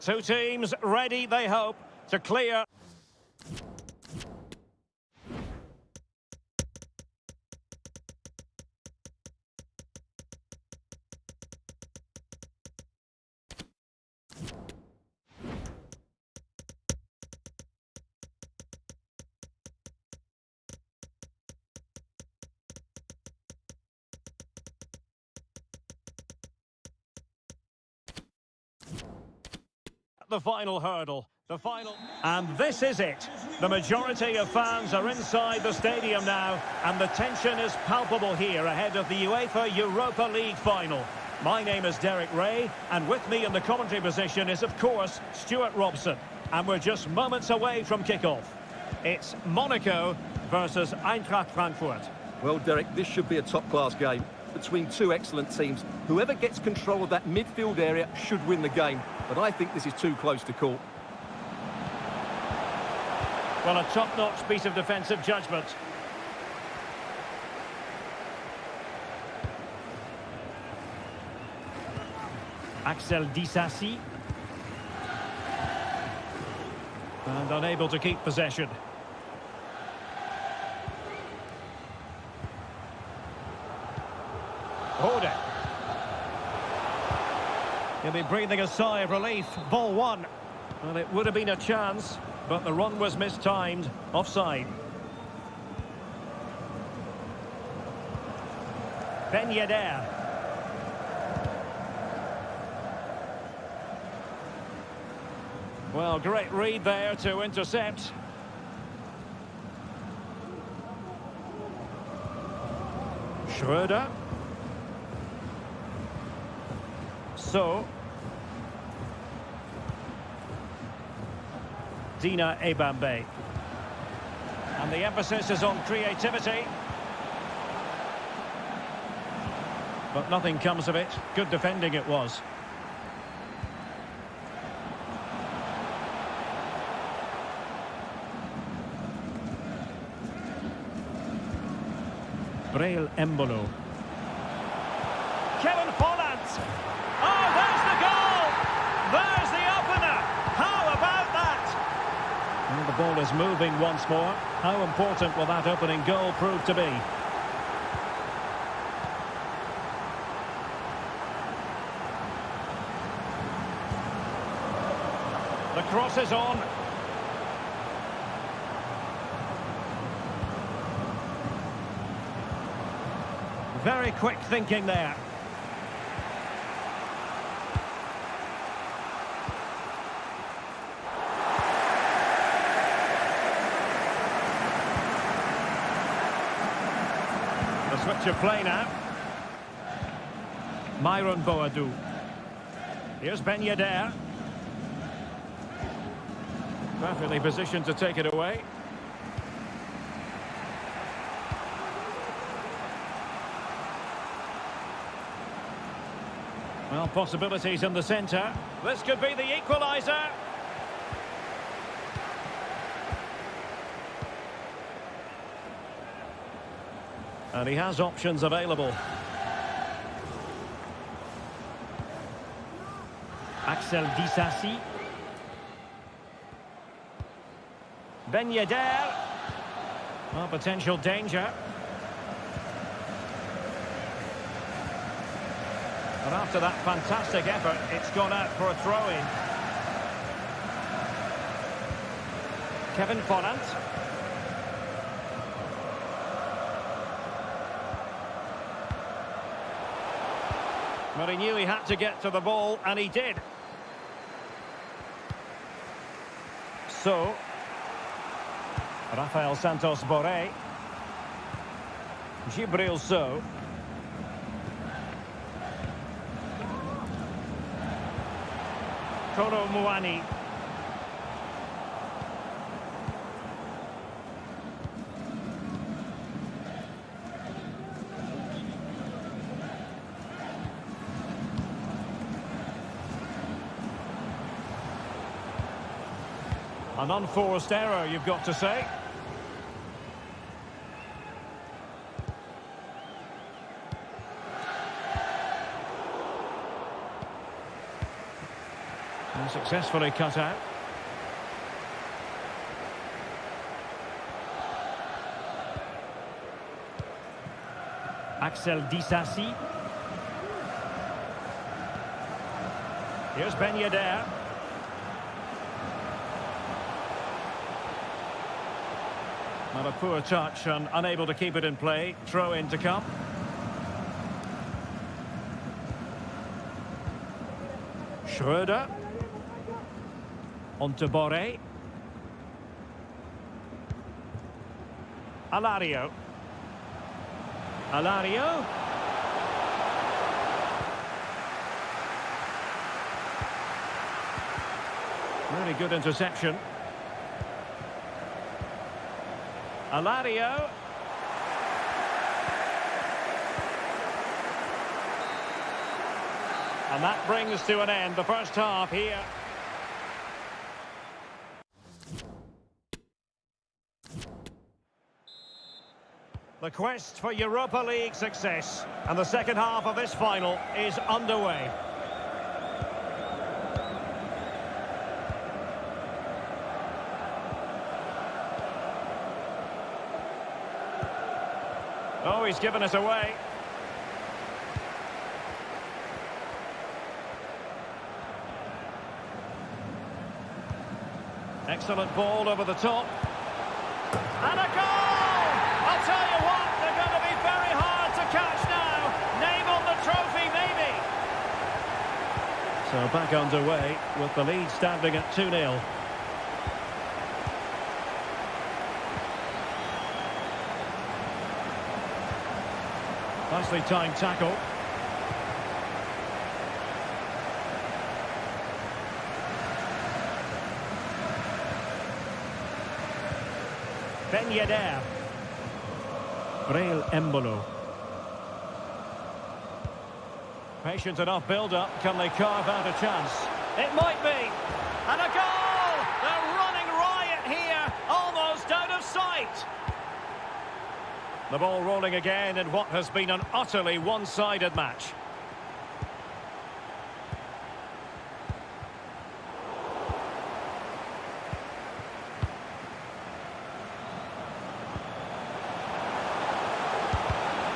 Two teams ready, they hope, to clear. The final hurdle, and this is it. The majority of fans are inside the stadium now, and the tension is palpable here ahead of the UEFA Europa League final. My name is Derek Ray, and with me in the commentary position is, of course, Stuart Robson, and we're just moments away from kickoff. It's Monaco versus Eintracht Frankfurt. Well, Derek, this should be a top-class game between two excellent teams. Whoever gets control of that midfield area should win the game, but I think this is too close to call. Well, a top-notch piece of defensive judgment. Axel Disasi. And unable to keep possession. Ode. He'll be breathing a sigh of relief. Ball one. Well, it would have been a chance, but the run was mistimed. Offside. Ben Yedder. Well, great read there to intercept. Schroeder. So, Dina Ebambe. And the emphasis is on creativity. But nothing comes of it. Good defending it was. Real Embolo. Kevin Holland. Oh, there's the goal! There's the opener! How about that? And the ball is moving once more. How important will that opening goal prove to be? The cross is on. Very quick thinking there. Switch of play now. Myron Boadu. Here's Ben Yedder. Perfectly positioned to take it away. Well, possibilities in the centre. This could be the equaliser. And he has options available. Axel Disasi. Ben Yedder. Well, potential danger. But after that fantastic effort, it's gone out for a throw-in. Kevin Holland. But he knew he had to get to the ball, and he did. So, Rafael Santos Borré. Gibril So. Koro Muani. An unforced error, you've got to say. And successfully cut out. Axel Disasi. Here's Ben Yedder. Not a poor touch and unable to keep it in play. Throw in to come. Schröder. On to Boré. Alario. Alario. Really good interception. Alario. And that brings to an end the first half here. The quest for Europa League success, and the second half of this final is underway. Oh, he's given it away. Excellent ball over the top. And a goal! I'll tell you what, they're going to be very hard to catch now. Name on the trophy, maybe. So back underway with the lead standing at 2-0. Nicely timed tackle. Ben Yedder. Real Embolo. Patient enough build-up. Can they carve out a chance? It might be. And a goal! They're running riot here. Almost out of sight. The ball rolling again in what has been an utterly one-sided match.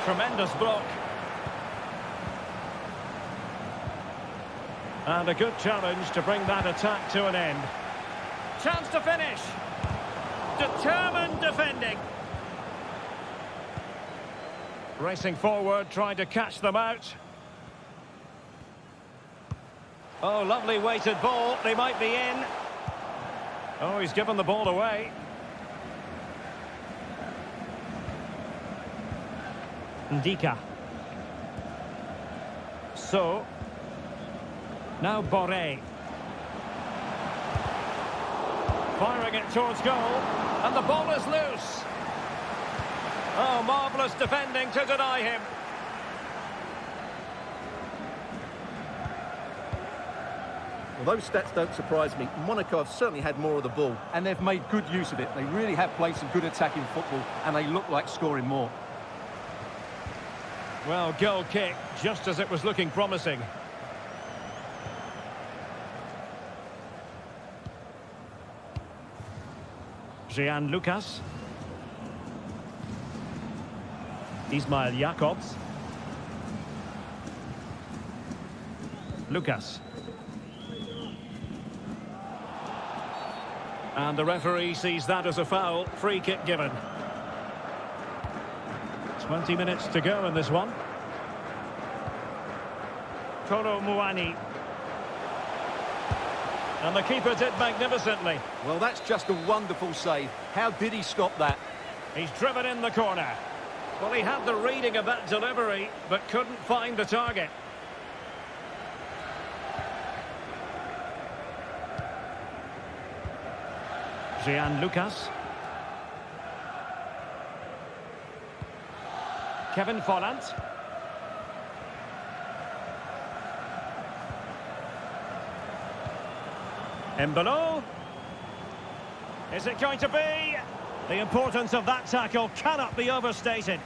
Tremendous block. And a good challenge to bring that attack to an end. Chance to finish. Determined defending. Racing forward, trying to catch them out. Oh, lovely weighted ball. They might be in. Oh, he's given the ball away. Ndika. So. Now Boré. Firing it towards goal. And the ball is loose. Oh, marvellous defending to deny him. Well, those stats don't surprise me. Monaco have certainly had more of the ball, and they've made good use of it. They really have played some good attacking football, and they look like scoring more. Well, goal kick, just as it was looking promising. Jean Lucas. Ismail Jakobs. Lucas. And the referee sees that as a foul. Free kick given. 20 minutes to go in this one. Kolo Muani. And the keeper did magnificently. Well, that's just a wonderful save. How did he stop that? He's driven in the corner. Well, he had the reading of that delivery, but couldn't find the target. Jean Lucas. Kevin Volland. Embolo. Is it going to be? The importance of that tackle cannot be overstated.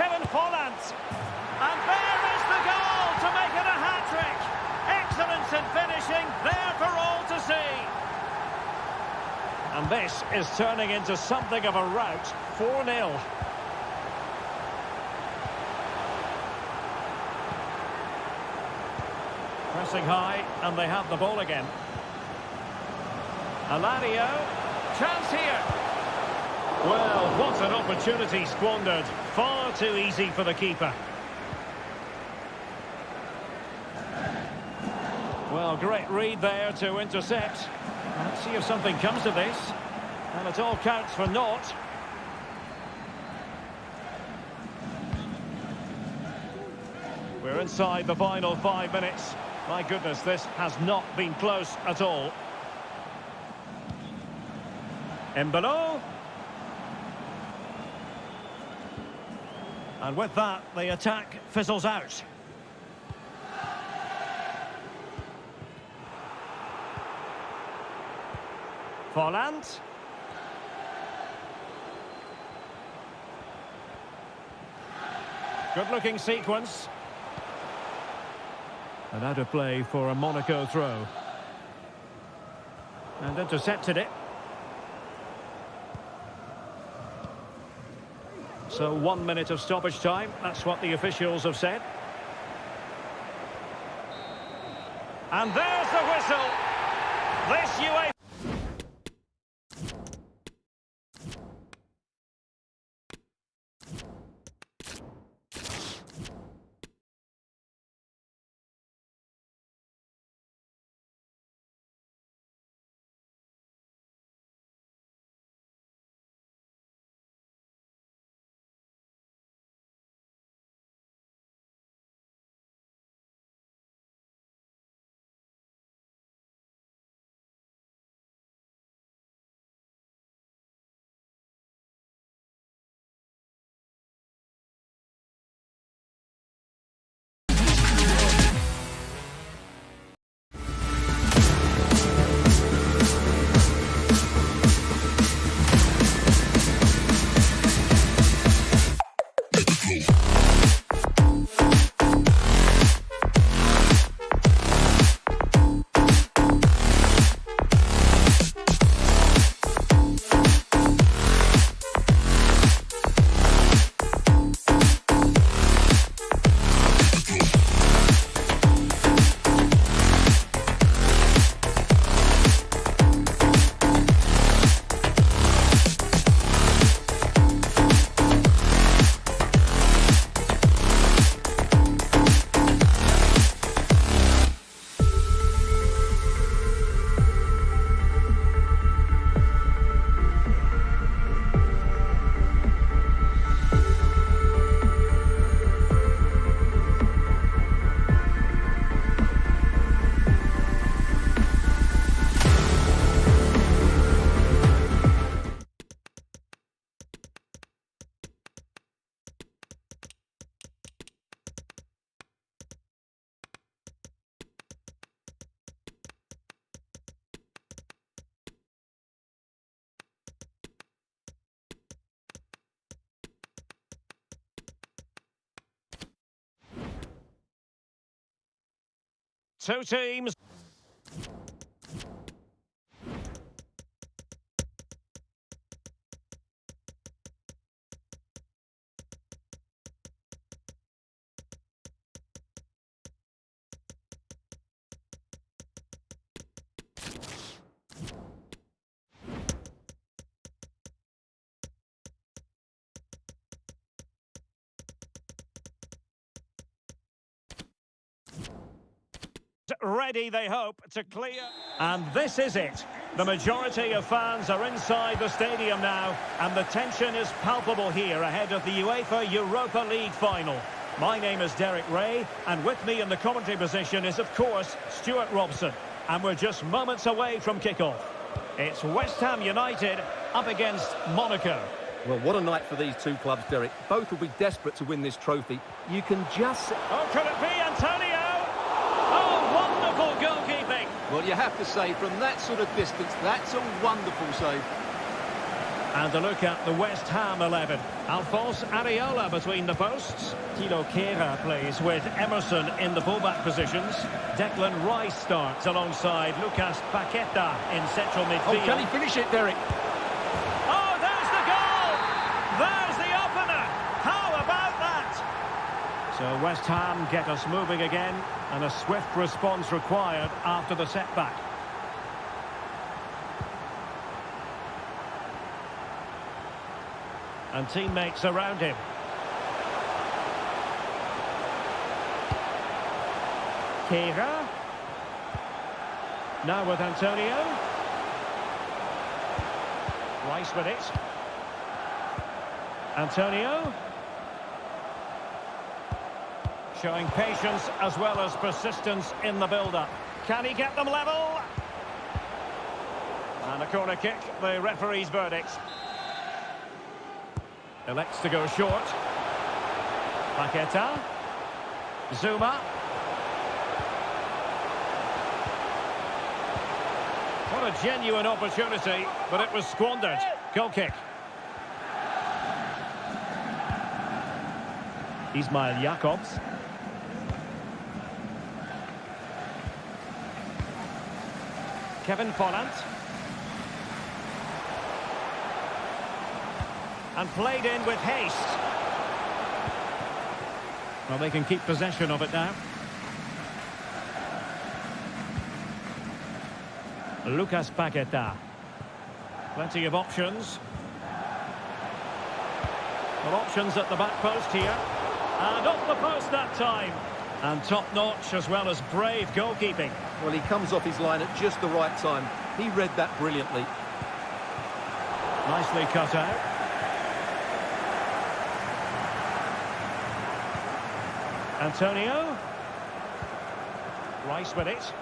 Kevin Folland. And there is the goal to make it a hat-trick. Excellence in finishing, there for all to see. And this is turning into something of a rout, 4-0. Pressing high, and they have the ball again. Alario, chance here. Well, what an opportunity squandered. Far too easy for the keeper. Well, great read there to intercept. Let's see if something comes of this. And it all counts for naught. We're inside the final 5 minutes. My goodness, this has not been close at all. Mbolo. And with that, the attack fizzles out. Folland. Good-looking sequence. And out of play for a Monaco throw. And intercepted it. So 1 minute of stoppage time. That's what the officials have said. And there's the whistle. This UEFA... Two teams. Ready, they hope, to clear. And this is it. The majority of fans are inside the stadium now, and the tension is palpable here ahead of the UEFA Europa League final. My name is Derek Ray, and with me in the commentary position is, of course, Stuart Robson. And we're just moments away from kickoff. It's West Ham United up against Monaco. Well, what a night for these two clubs, Derek. Both will be desperate to win this trophy. You can just... Oh, could it be Antonio? Oh, wonderful goalkeeping. Well, you have to say, from that sort of distance, that's a wonderful save. And a look at the West Ham 11. Alphonse Areola between the posts. Tilo Kehrer plays with Emerson in the fullback positions. Declan Rice starts alongside Lucas Paqueta in central midfield. Oh, can he finish it, Derek? Oh, there's the goal! There's the opener! How about that? So West Ham get us moving again, and a swift response required after the setback. And teammates around him. Kehrer. Now with Antonio. Rice with it. Antonio. Showing patience as well as persistence in the build-up. Can he get them level? And a corner kick, the referee's verdict. Elects to go short. Paqueta. Zuma. What a genuine opportunity, but it was squandered. Goal kick. Ismail Jakobs. Kevin Volland. And played in with haste. Well, they can keep possession of it now. Lucas Paqueta. Plenty of options. Well, options at the back post here. And off the post that time. And top-notch as well as brave goalkeeping. Well, he comes off his line at just the right time. He read that brilliantly. Nicely cut out. Antonio. Rice with it.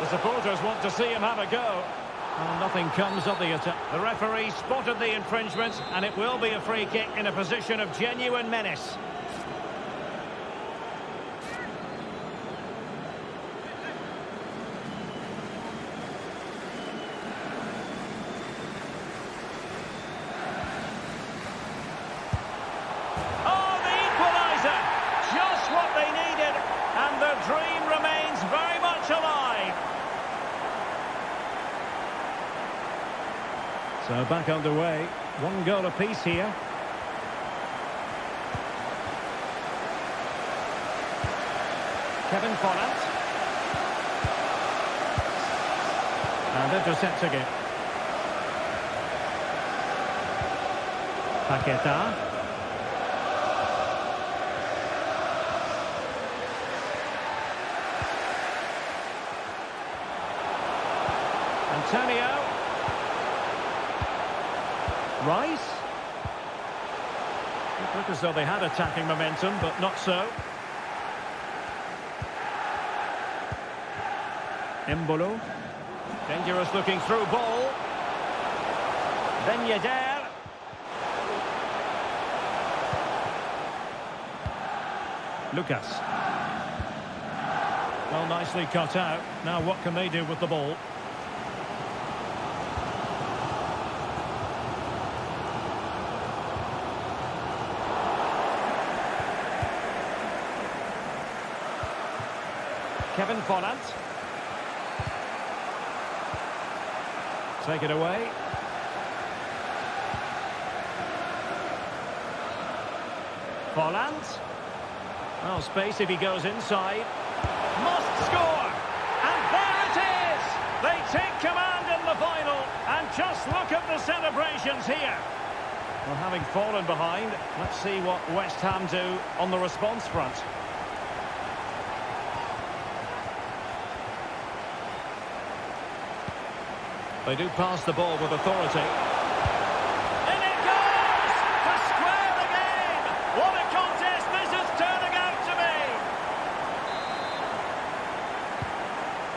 The supporters want to see him have a go. Well, nothing comes of the attack. The referee spotted the infringement, and it will be a free kick in a position of genuine menace. Dream remains very much alive. So back underway. One goal apiece here. Kevin Volland. And intercepting it. Paqueta. Antonio. Rice. It looked as though they had attacking momentum, but not so. Embolo. Dangerous looking through ball. Ben Yedder. Lucas. Well, nicely cut out. Now what can they do with the ball? Kevin Volland. Take it away. Volland. Well, space if he goes inside. Must score! And there it is! They take command in the final. And just look at the celebrations here. Well, having fallen behind, let's see what West Ham do on the response front. They do pass the ball with authority. And it goes! To square the game! What a contest this is turning out to be!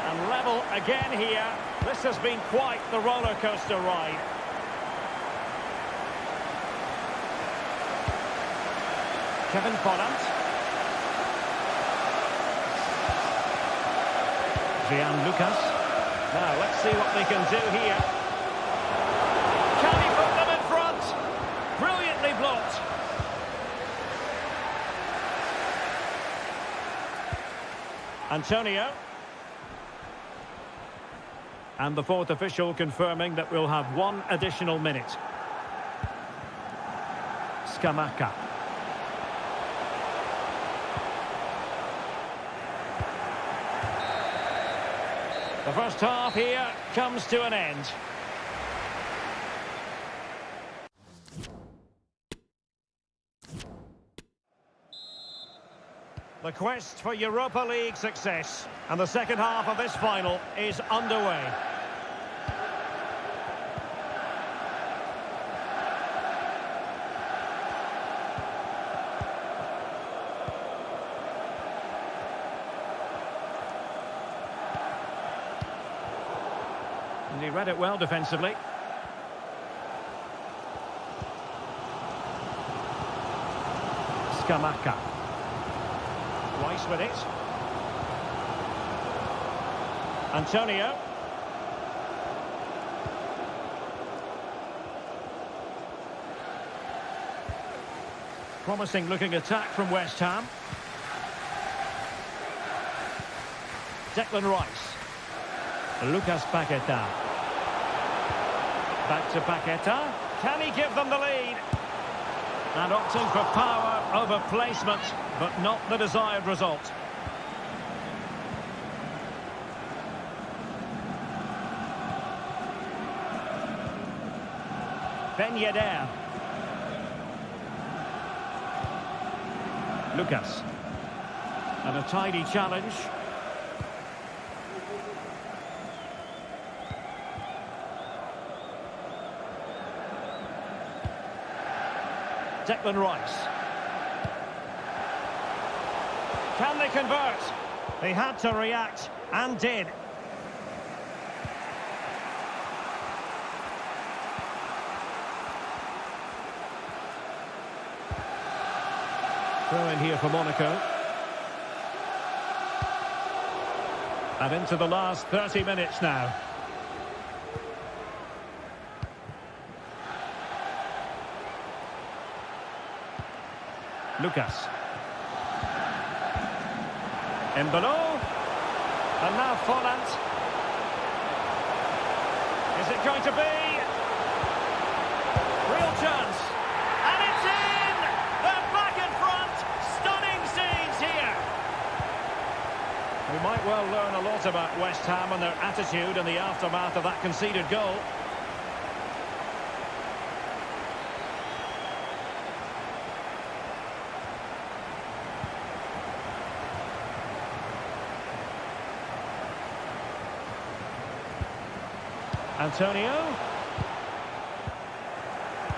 And level again here. This has been quite the roller coaster ride. Kevin Volland. Jean Lucas. Now, let's see what they can do here. Can he put them in front? Brilliantly blocked. Antonio. And the fourth official confirming that we'll have one additional minute. Scamacca. The first half here comes to an end. The quest for Europa League success, and the second half of this final is underway. And he read it well defensively. Scamacca. Rice with it. Antonio. Promising looking attack from West Ham. Declan Rice. Lucas Paqueta. Back to Paqueta. Can he give them the lead? And opting for power over placement, but not the desired result. Ben Yedder. Lucas. And a tidy challenge. Declan Rice. Can they convert? They had to react, and did. Throw in here for Monaco. And into the last 30 minutes now. Lucas. Embolo. And now Folland. Is it going to be? Real chance. And it's in! They're back in front. Stunning scenes here. We might well learn a lot about West Ham and their attitude in the aftermath of that conceded goal. Antonio.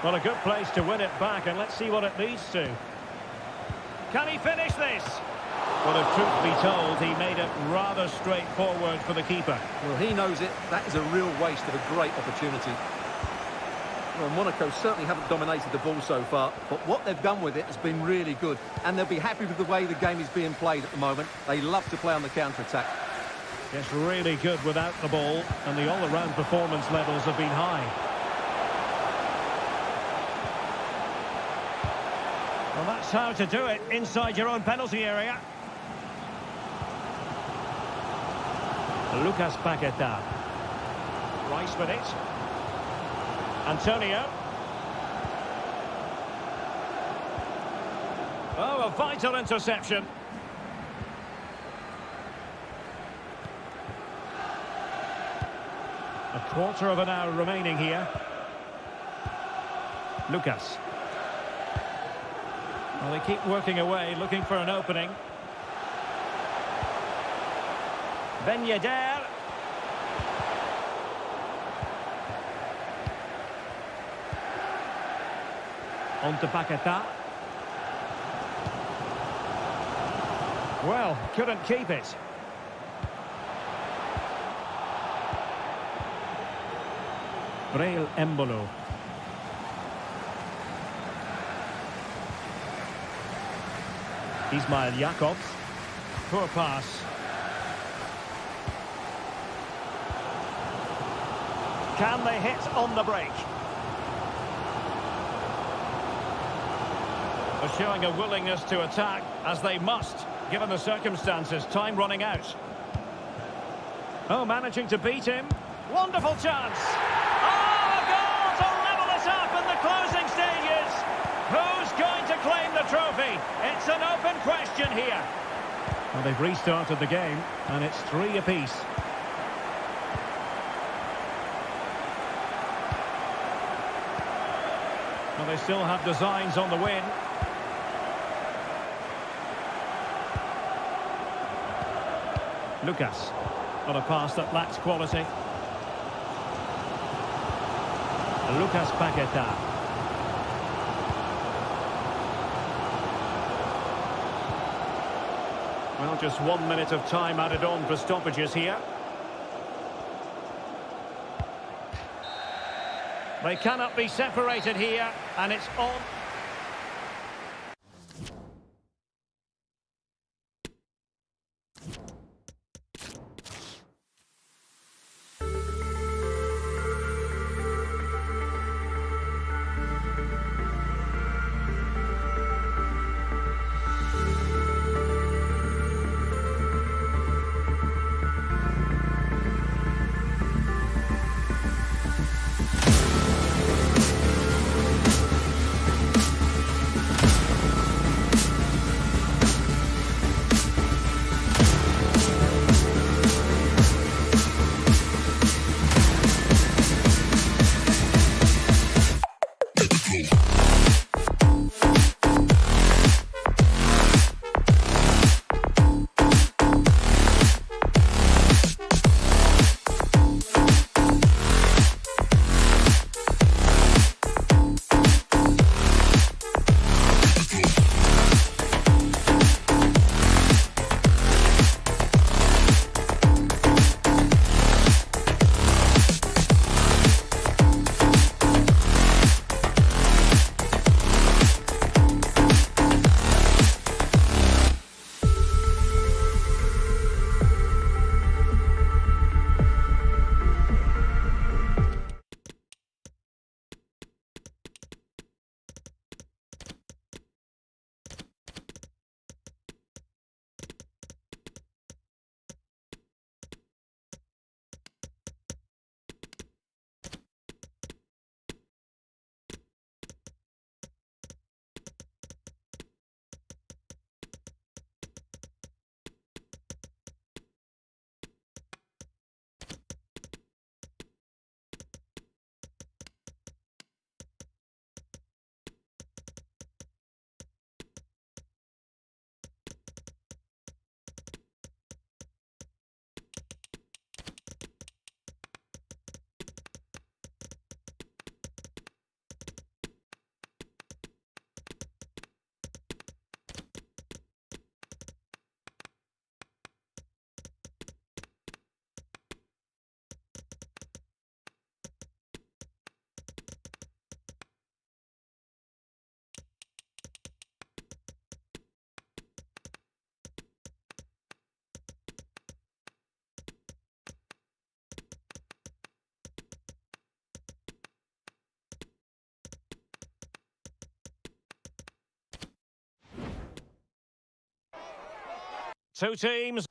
Well, a good place to win it back, and let's see what it leads to. Can he finish this? Well, if truth be told, he made it rather straightforward for the keeper. Well, he knows it. That is a real waste of a great opportunity. Well, Monaco certainly haven't dominated the ball so far, but what they've done with it has been really good, and they'll be happy with the way the game is being played at the moment. They love to play on the counter-attack. Yes, really good without the ball, and the all-around performance levels have been high. Well, that's how to do it inside your own penalty area. Lucas Paqueta. Rice with it. Antonio. Oh, a vital interception. A quarter of an hour remaining here. Lucas. Well, they keep working away, looking for an opening. Ben Yedder. On to Paqueta. Well, couldn't keep it. Real Embolo. Ismail Jakobs. Poor pass. Can they hit on the break? They're showing a willingness to attack, as they must, given the circumstances. Time running out. Oh, managing to beat him. Wonderful chance. Oh, a goal to level it up in the closing stages. Who's going to claim the trophy? It's an open question here. Well, they've restarted the game, and it's 3 apiece. Well, they still have designs on the win. Lucas. Not a pass that lacks quality. Lucas Paqueta. Well, just 1 minute of time added on for stoppages here. They cannot be separated here, and it's on. Two teams.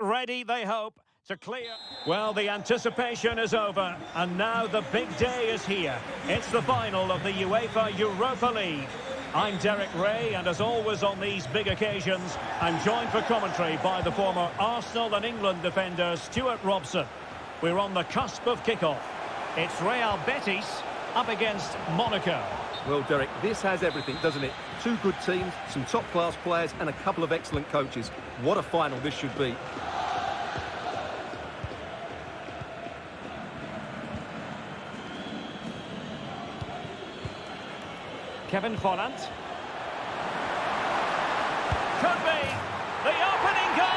Ready, they hope, to clear. Well, the anticipation is over, and now the big day is here. It's the final of the UEFA Europa League. I'm Derek Ray, and as always on these big occasions, I'm joined for commentary by the former Arsenal and England defender Stuart Robson. We're on the cusp of kickoff. It's Real Betis up against Monaco. Well, Derek, this has everything, doesn't it? Two good teams, some top-class players, and a couple of excellent coaches. What a final this should be. Kevin Folland. Could be the opening goal.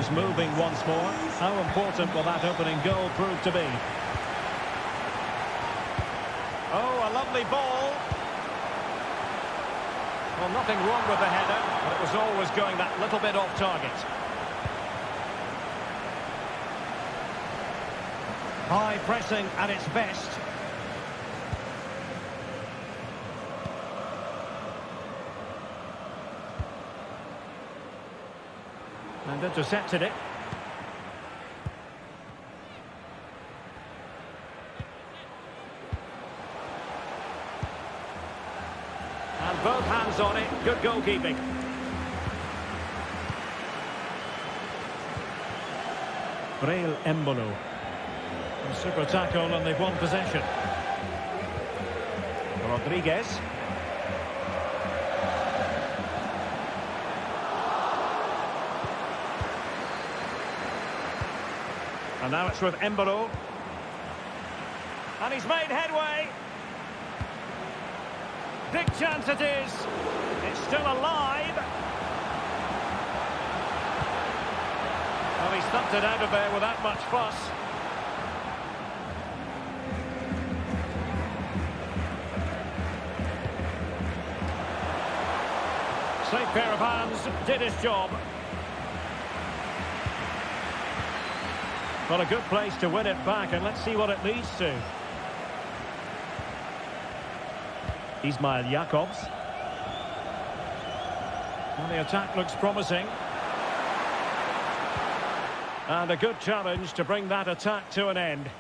is moving once more. How important will that opening goal prove to be? Oh, a lovely ball. Well, nothing wrong with the header, but it was always going that little bit off target. High pressing at its best. And intercepted it. And both hands on it. Good goalkeeping. Real Betis. Super tackle and they've won possession. Rodriguez. And now it's with Embolo. And he's made headway. Big chance it is. It's still alive. Well, he's thumped it out of there without much fuss. Safe pair of hands, did his job. Well, a good place to win it back, and let's see what it leads to. Ismail Jakobs. Well, the attack looks promising. And a good challenge to bring that attack to an end.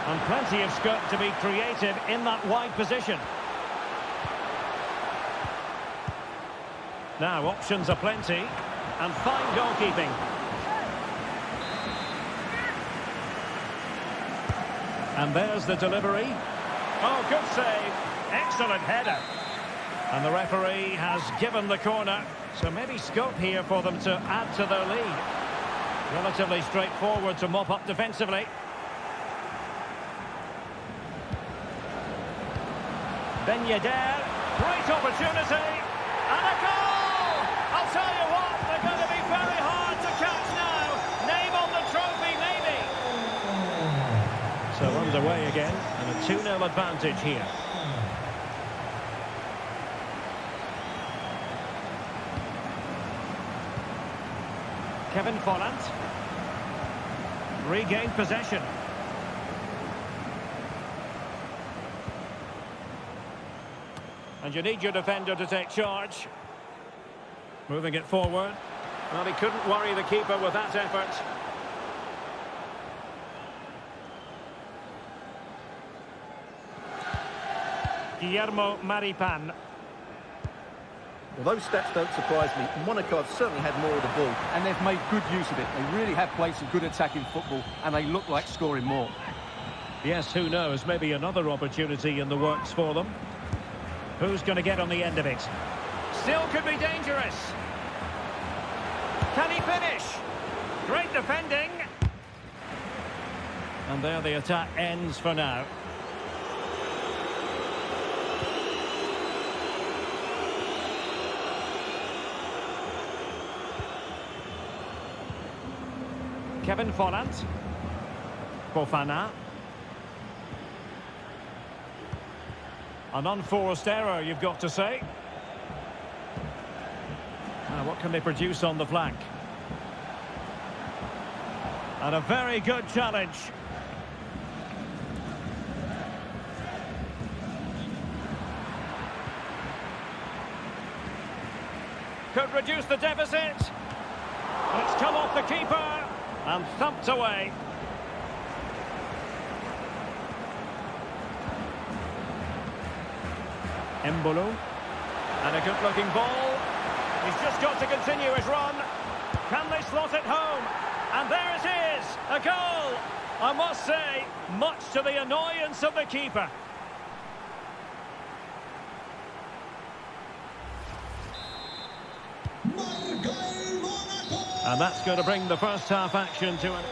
And plenty of scope to be creative in that wide position. Now, options are plenty. And fine goalkeeping. And there's the delivery. Oh, good save. Excellent header. And the referee has given the corner. So maybe scope here for them to add to their lead. Relatively straightforward to mop up defensively. Ben Yedder, great opportunity, and a goal! I'll tell you what, they're going to be very hard to catch now. Name on the trophy, maybe. So underway again, and a 2-0 advantage here. Kevin Volland. Regained possession. And you need your defender to take charge. Moving it forward. Well, he couldn't worry the keeper with that effort. Guillermo Maripan. Well, those stats don't surprise me. Monaco have certainly had more of the ball, and they've made good use of it. They really have played some good attacking football, and they look like scoring more. Yes, who knows? Maybe another opportunity in the works for them. Who's going to get on the end of it? Still could be dangerous. Can he finish? Great defending. And there the attack ends for now. Kevin Volland. Fofana. An unforced error, you've got to say. Now, what can they produce on the flank? And a very good challenge. Could reduce the deficit. And it's come off the keeper and thumped away. Embolo. And a good-looking ball. He's just got to continue his run. Can they slot it home? And there it is, a goal. I must say, much to the annoyance of the keeper. And that's going to bring the first half action to an...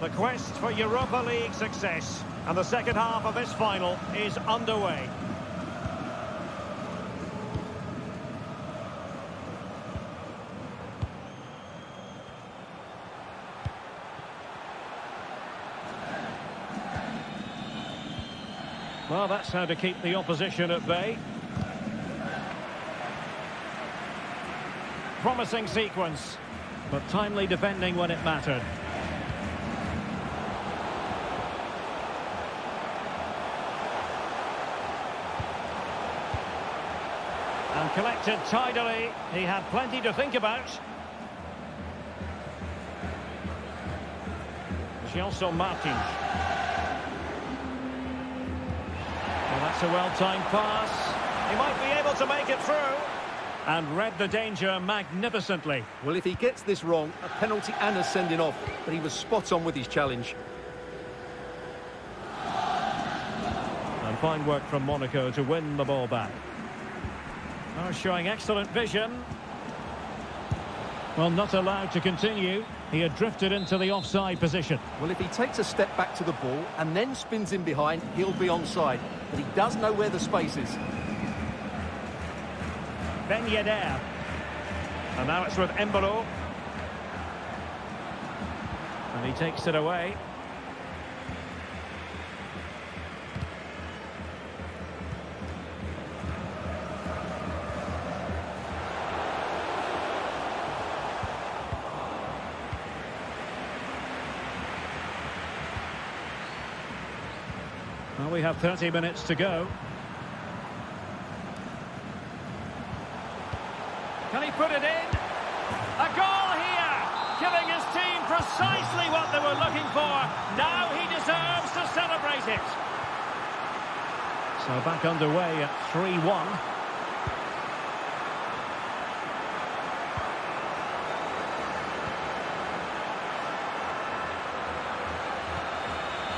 The quest for Europa League success. And the second half of this final is underway. Well, that's how to keep the opposition at bay. Promising sequence, but timely defending when it mattered. And collected tidily. He had plenty to think about. Gelson Martins. Well, that's a well-timed pass. He might be able to make it through. And read the danger magnificently. Well, if he gets this wrong, a penalty and a sending off. But he was spot on with his challenge. And fine work from Monaco to win the ball back. Oh, showing excellent vision. Well, not allowed to continue. He had drifted into the offside position. Well, if he takes a step back to the ball and then spins in behind, he'll be onside. But he does know where the space is. Ben Yedder. And now it's with Embolo. And he takes it away. Well, we have 30 minutes to go. Can he put it in? A goal here! Giving his team precisely what they were looking for. Now he deserves to celebrate it. So back underway at 3-1.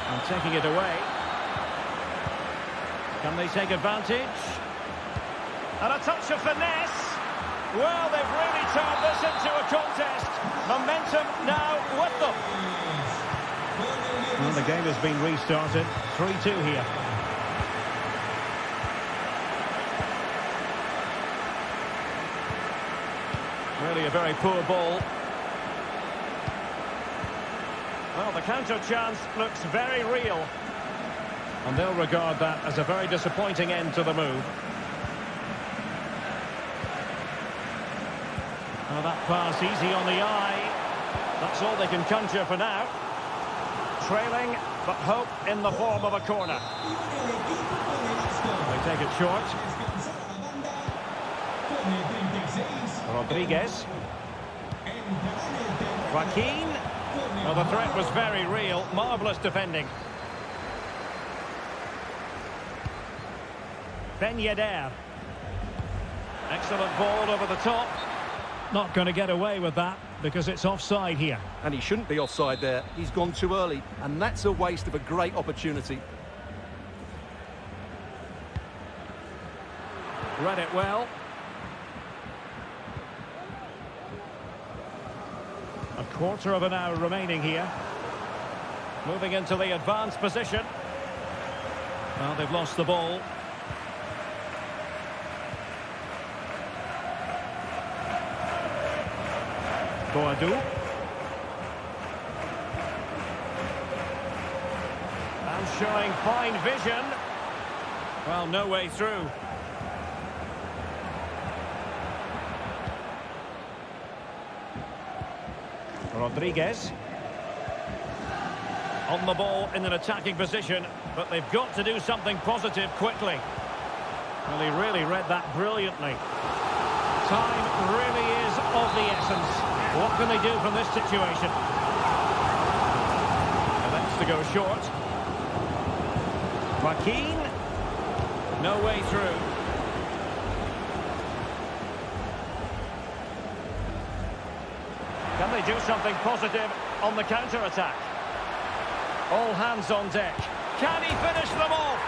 And taking it away. Can they take advantage? And a touch of finesse. Well, they've really turned this into a contest. Momentum now with them. Well, the game has been restarted. 3-2 here. Really a very poor ball. Well, the counter chance looks very real. And they'll regard that as a very disappointing end to the move. Oh, that pass easy on the eye. That's all they can conjure for now. Trailing, but hope in the form of a corner. They take it short. Rodriguez. Joaquin. Well, the threat was very real. Marvellous defending. Ben Yedder. Excellent ball over the top. Not going to get away with that because it's offside here. And he shouldn't be offside there. He's gone too early. And that's a waste of a great opportunity. Read it well. A quarter of an hour remaining here. Moving into the advanced position. Well, they've lost the ball. Boadu. And showing fine vision. Well, no way through. Rodriguez. On the ball in an attacking position, but they've got to do something positive quickly. Well, he really read that brilliantly. Time really is of the essence. What can they do from this situation? Elects to go short. Joaquin. No way through. Can they do something positive on the counter-attack? All hands on deck. Can he finish them off?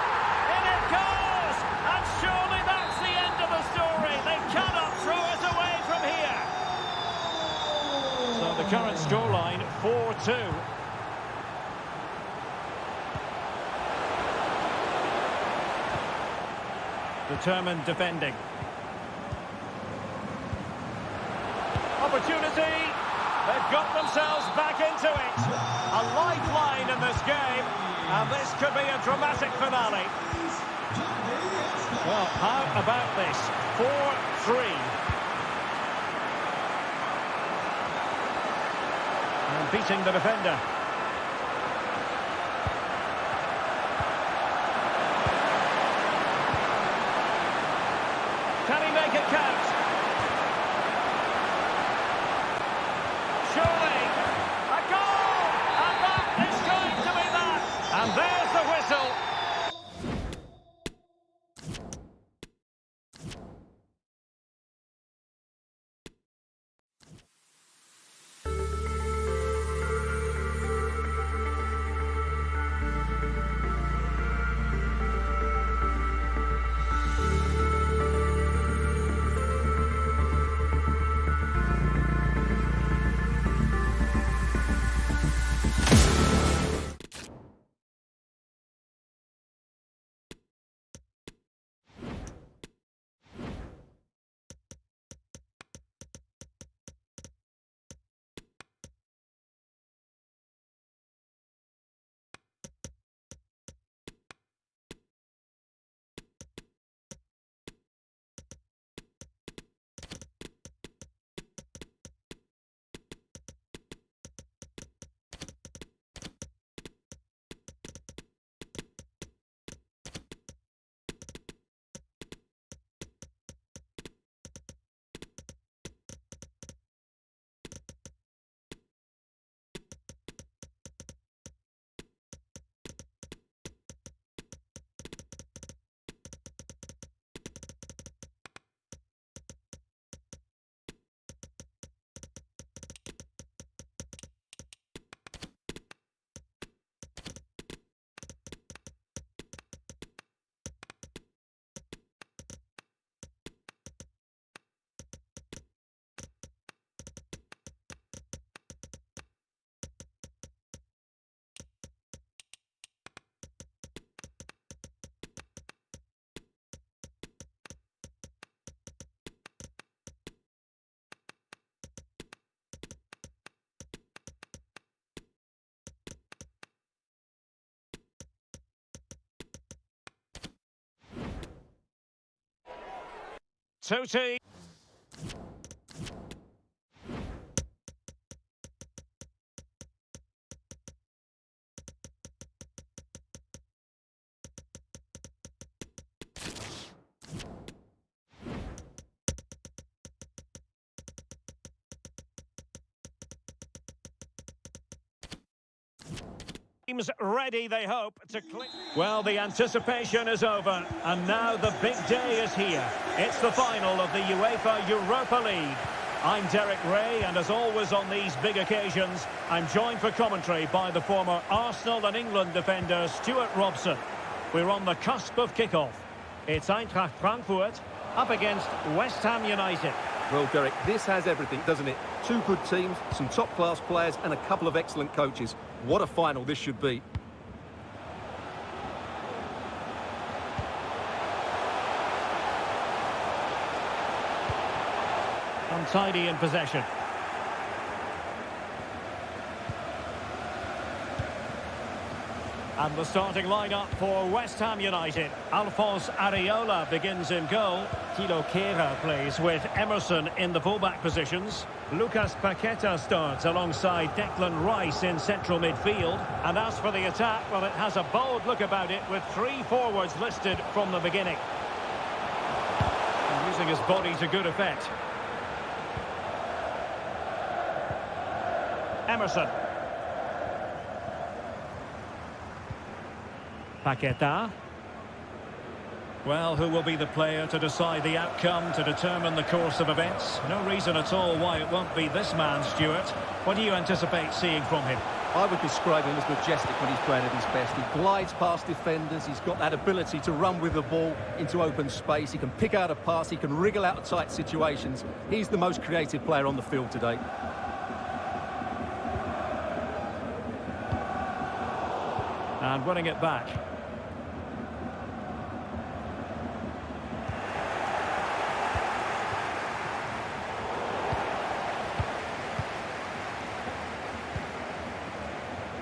In it goes! And surely that's the end of the story. They cannot throw it away from here. So the current scoreline, 4-2. Determined defending. Opportunity. They've got themselves back into it. A lifeline in this game. And this could be a dramatic finale. Well, how about this? 4-3. And beating the defender. Can he make it count? Surely, a goal! And that is going to be that! And there's the whistle. Tutti. Teams ready, they hope, to click. Well, the anticipation is over, and now the big day is here. It's the final of the UEFA Europa League. I'm Derek Ray, and as always on these big occasions, I'm joined for commentary by the former Arsenal and England defender Stuart Robson. We're on the cusp of kickoff. It's Eintracht Frankfurt up against West Ham United. Well, Derek, this has everything, doesn't it? Two good teams, some top-class players, and a couple of excellent coaches. What a final this should be. Untidy in possession. And the starting lineup for West Ham United. Alphonse Areola begins in goal. Thilo Kehrer plays with Emerson in the fullback positions. Lucas Paqueta starts alongside Declan Rice in central midfield. And as for the attack, well, it has a bold look about it with three forwards listed from the beginning. And using his body to good effect. Emerson. Paqueta. Well, who will be the player to decide the outcome, to determine the course of events? No reason at all why it won't be this man, Stuart. What do you anticipate seeing from him? I would describe him as majestic when he's playing at his best. He glides past defenders. He's got that ability to run with the ball into open space. He can pick out a pass. He can wriggle out of tight situations. He's the most creative player on the field today. And winning it back.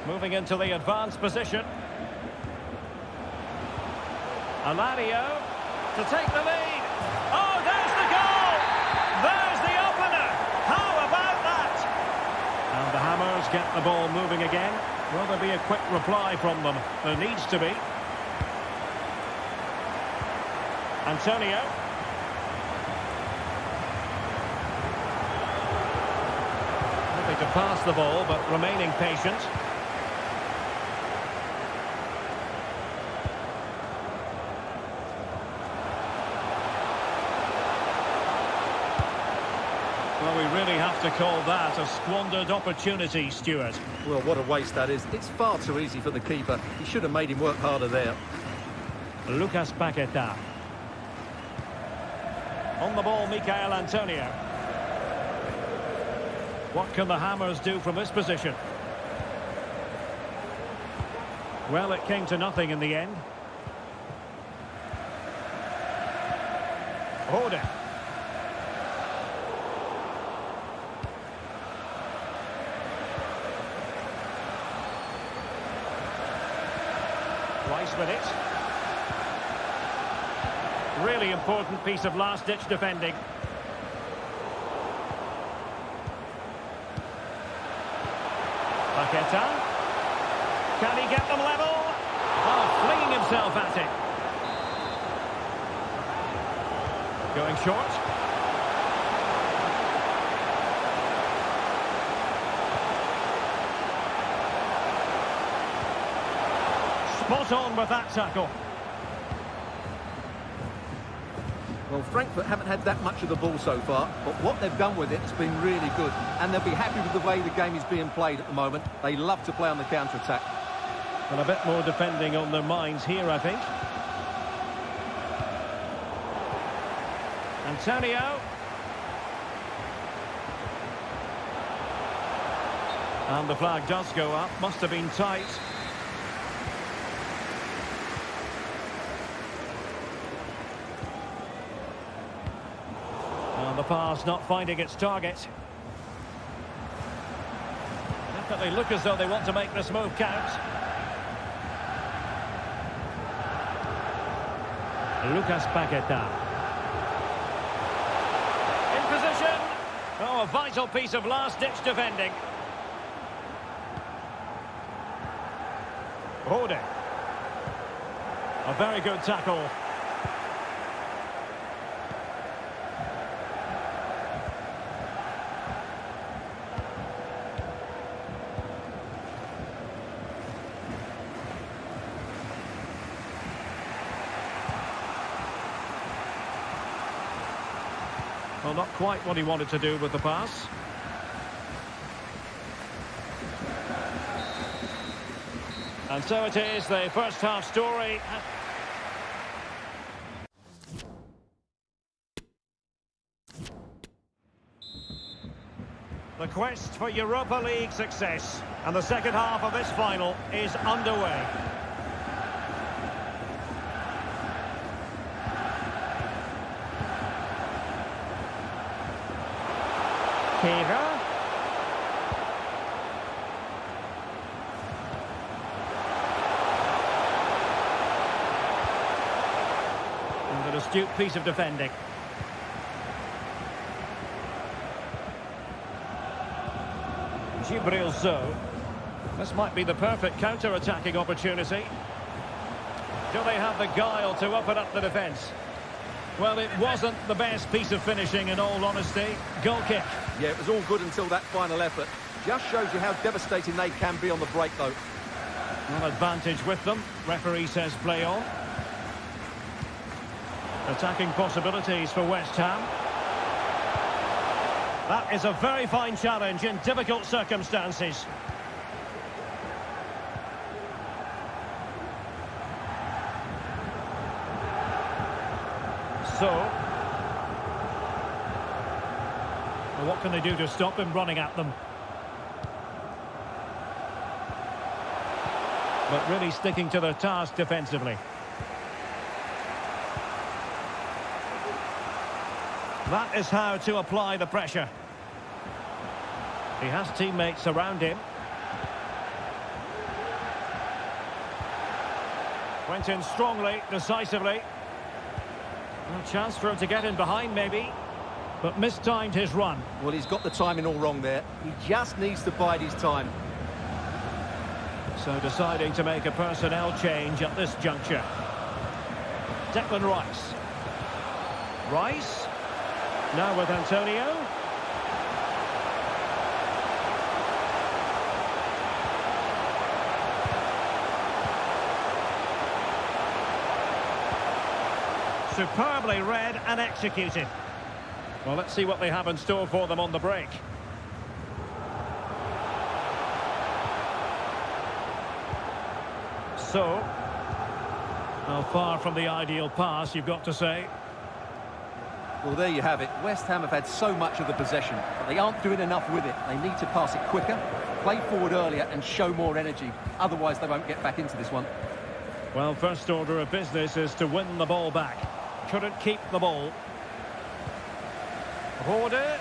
Moving into the advanced position. Alario to take the lead. Oh, there's the goal! There's the opener! How about that? And the Hammers get the ball moving again. Will there be a quick reply from them? There needs to be. Antonio. Looking to pass the ball, but remaining patient. Well, we really have to call that a squandered opportunity, Stuart. Well, what a waste that is. It's far too easy for the keeper. He should have made him work harder there. Lucas Paqueta. On the ball, Michael Antonio. What can the Hammers do from this position? Well, it came to nothing in the end. Rode. Rice with it. Really important piece of last-ditch defending. Paqueta. Can he get them level? Oh, flinging himself at it. Going short. Spot on with that tackle. Well, Frankfurt haven't had that much of the ball so far, but what they've done with it has been really good. And they'll be happy with the way the game is being played at the moment. They love to play on the counter-attack. And a bit more defending on their minds here, I think. Antonio. And the flag does go up. Must have been tight. And the pass not finding its target. Definitely look as though they want to make this move count. Lucas Paqueta. In position. Oh, a vital piece of last-ditch defending. Rode. A very good tackle. Well, not quite what he wanted to do with the pass. And so it is, the first half story. The quest for Europa League success. And the second half of this final is underway. Kira. And an astute piece of defending. CyberLive. This might be the perfect counter-attacking opportunity. Do they have the guile to open up the defence? Well, it wasn't the best piece of finishing, in all honesty. Goal kick. Yeah, it was all good until that final effort. Just shows you how devastating they can be on the break, though. An advantage with them. Referee says play on. Attacking possibilities for West Ham. That is a very fine challenge in difficult circumstances. So, well, what can they do to stop him running at them? But really sticking to their task defensively. That is how to apply the pressure. He has teammates around him. Went in strongly, decisively. A chance for him to get in behind, maybe. But mistimed his run. Well, he's got the timing all wrong there. He just needs to bide his time. So deciding to make a personnel change at this juncture. Declan Rice. Rice. Now with Antonio. Superbly read and executed. Well, let's see what they have in store for them on the break. So, well, far from the ideal pass, you've got to say. Well, there you have it. West Ham have had so much of the possession, but they aren't doing enough with it. They need to pass it quicker, play forward earlier and show more energy. Otherwise, they won't get back into this one. Well, first order of business is to win the ball back. Couldn't keep the ball. Rode.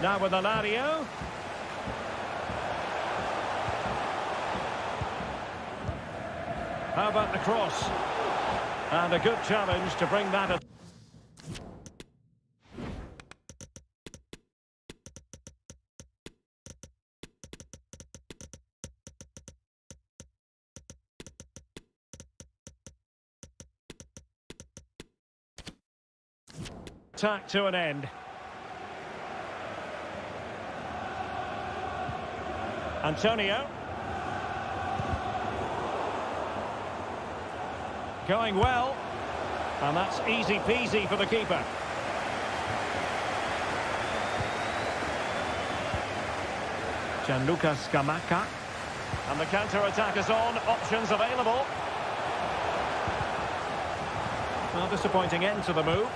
Now with Alario. How about the cross? And a good challenge to bring that at... Attack to an end. Antonio. Going well. And that's easy peasy for the keeper. Gianluca Scamacca. And the counter-attack is on. Options available. Well, disappointing end to the move.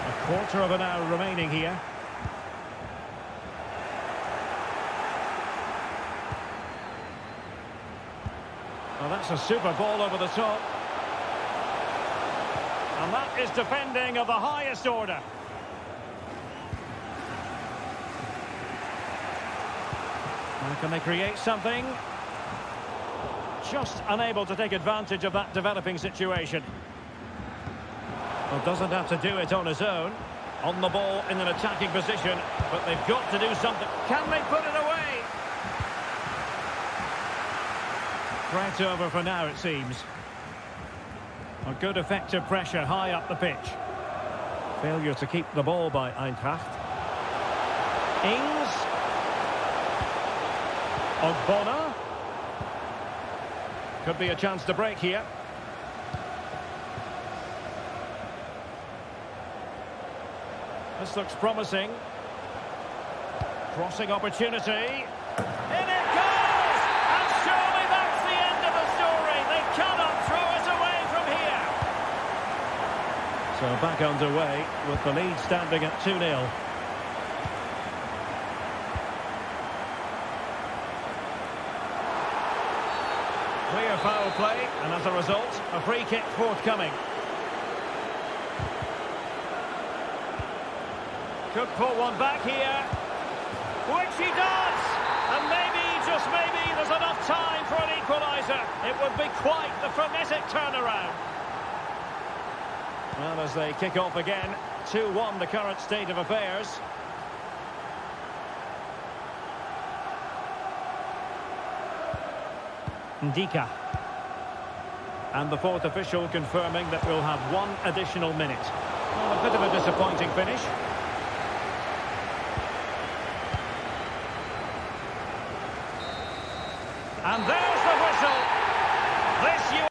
A quarter of an hour remaining here. Well, that's a super ball over the top. And that is defending of the highest order. Now, can they create something? Just unable to take advantage of that developing situation. Well, doesn't have to do it on his own. On the ball in an attacking position, but they've got to do something. Can they put it away? Threat over for now, it seems. A good effective pressure high up the pitch. Failure to keep the ball by Eintracht. Ings. Ogbonna. Could be a chance to break here. This looks promising. Crossing opportunity. In it goes! And surely that's the end of the story. They cannot throw it away from here. So back underway with the lead standing at 2-0. Clear foul play, and as a result, a free kick forthcoming. Could pull one back here, which he does! And maybe, just maybe, there's enough time for an equaliser. It would be quite the frenetic turnaround. Well, as they kick off again, 2-1 the current state of affairs. Ndika. And the fourth official confirming that we'll have one additional minute. Well, a bit of a disappointing finish. And there's the whistle. This you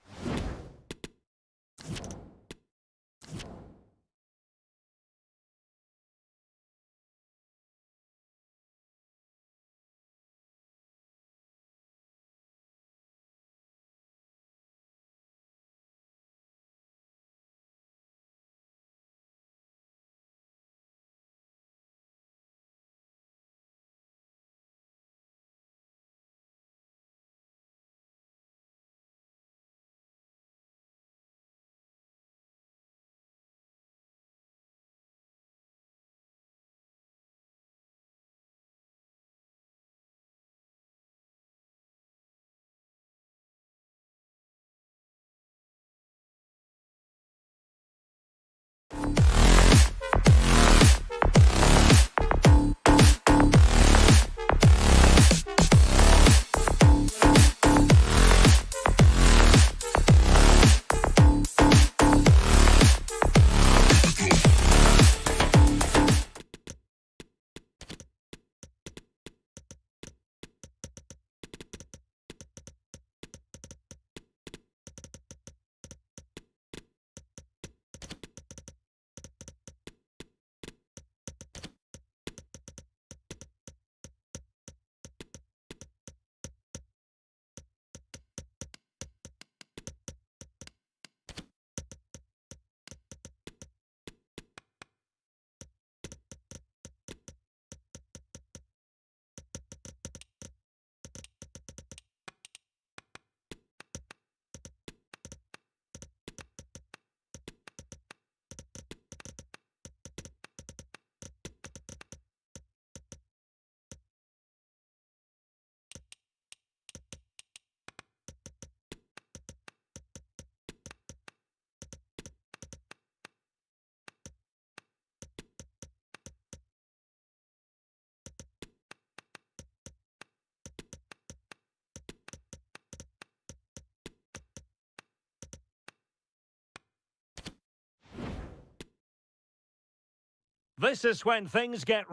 This is when things get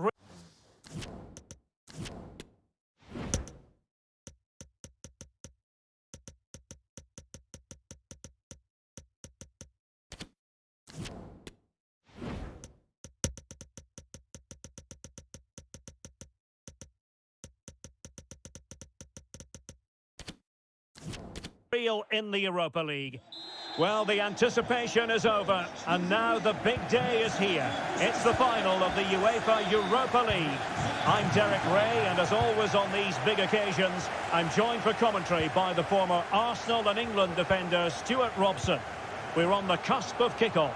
real in the Europa League. Well, the anticipation is over, and now the big day is here. It's the final of the UEFA Europa League. I'm Derek Ray, and as always on these big occasions, I'm joined for commentary by the former Arsenal and England defender Stuart Robson. We're on the cusp of kickoff.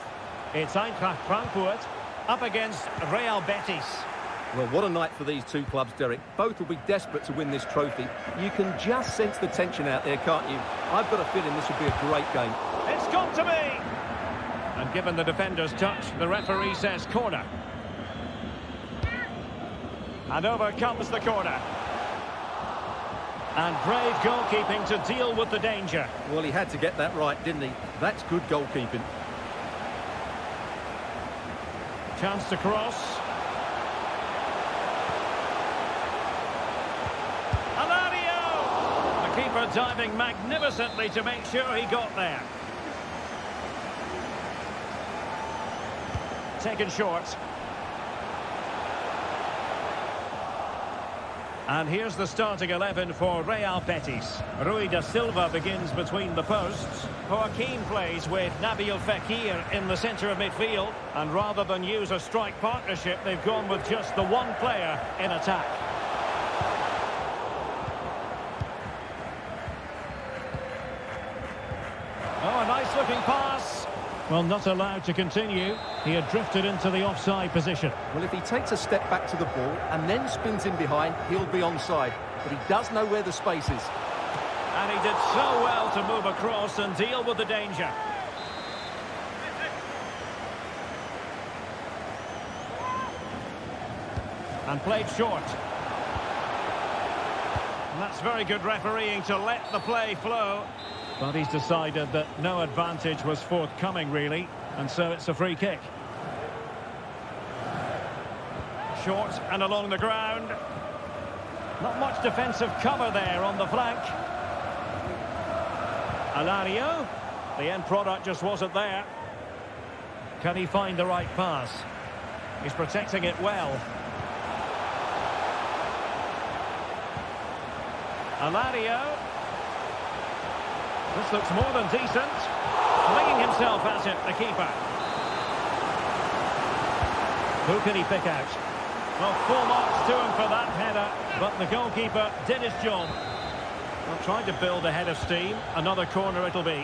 It's Eintracht Frankfurt up against Real Betis. Well, what a night for these two clubs, Derek. Both will be desperate to win this trophy. You can just sense the tension out there, can't you? I've got a feeling this will be a great game. It's got to be! And given the defender's touch, the referee says corner. And over comes the corner. And brave goalkeeping to deal with the danger. Well, he had to get that right, didn't he? That's good goalkeeping. Chance to cross. Keeper diving magnificently to make sure he got there. Taken short. And here's the starting 11 for Real Betis. Rui da Silva begins between the posts. Joaquin plays with Nabil Fekir in the centre of midfield. And rather than use a strike partnership, they've gone with just the one player in attack. Oh, a nice-looking pass. Well, not allowed to continue. He had drifted into the offside position. Well, if he takes a step back to the ball and then spins in behind, he'll be onside. But he does know where the space is. And he did so well to move across and deal with the danger. And played short. And that's very good refereeing to let the play flow. But he's decided that no advantage was forthcoming, really, and so it's a free kick. Short and along the ground. Not much defensive cover there on the flank. Alario. The end product just wasn't there. Can he find the right pass? He's protecting it well. Alario. This looks more than decent. Flinging himself at it, the keeper. Who can he pick out? Well, full marks to him for that header, but the goalkeeper did his job. Well, trying to build a head of steam. Another corner it'll be.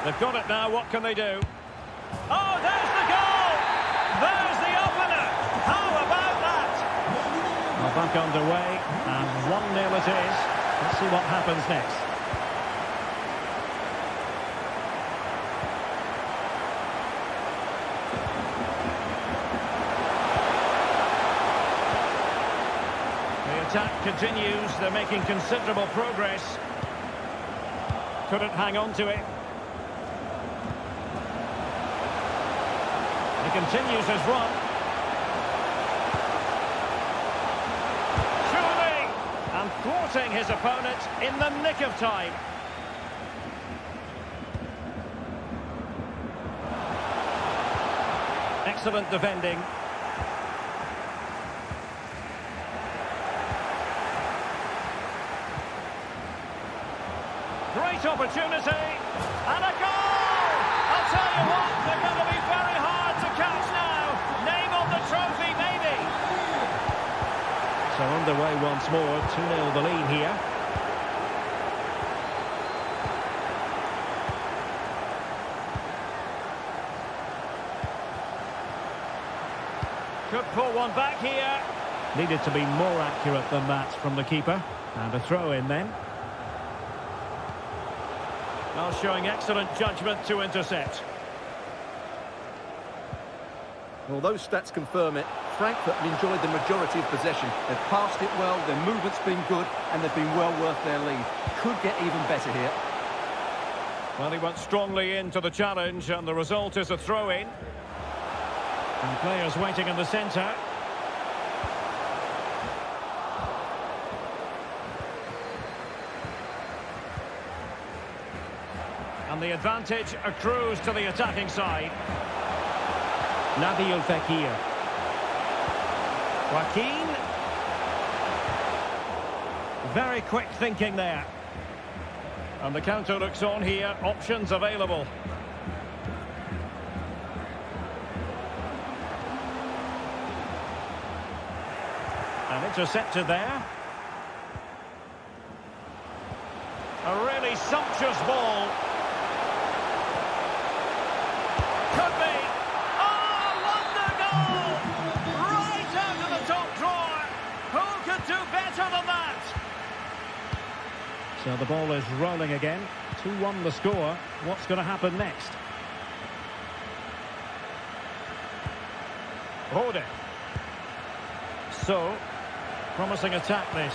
They've got it now. What can they do? Oh, there's the goal! There's the opener! How about that? Well, back underway, and 1-0 it is. Let's see what happens next. The attack continues. They're making considerable progress. Couldn't hang on to it. He continues his run. Thwarting his opponent in the nick of time. Excellent defending. Great opportunity. And a goal! I'll tell you what, they're going to be very hard to catch now. Name on the trophy, maybe. So underway once more, 2-0 the lead here. Could pull one back here. Needed to be more accurate than that from the keeper. And a throw in then. Well, showing excellent judgment to intercept. Well, those stats confirm it. Frankfurt have enjoyed the majority of possession. They've passed it well, their movement's been good, and they've been well worth their lead. Could get even better here. Well, he went strongly into the challenge, and the result is a throw-in. And players waiting in the centre. And the advantage accrues to the attacking side. Nabil Fekir. Joaquin. Very quick thinking there. And the counter looks on here. Options available. And intercepted there. A really sumptuous ball. Could be. Oh, wonder goal! Right out of the top drawer. Who could do better than that? So the ball is rolling again. 2-1 the score. What's going to happen next? Rode. So, promising attack this.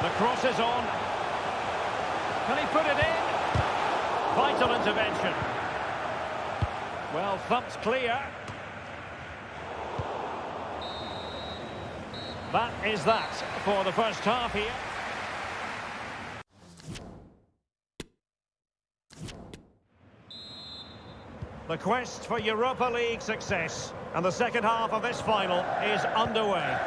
The cross is on. Can he put it in? Vital intervention. Well, thumped clear. That is that for the first half here. The quest for Europa League success, and the second half of this final is underway.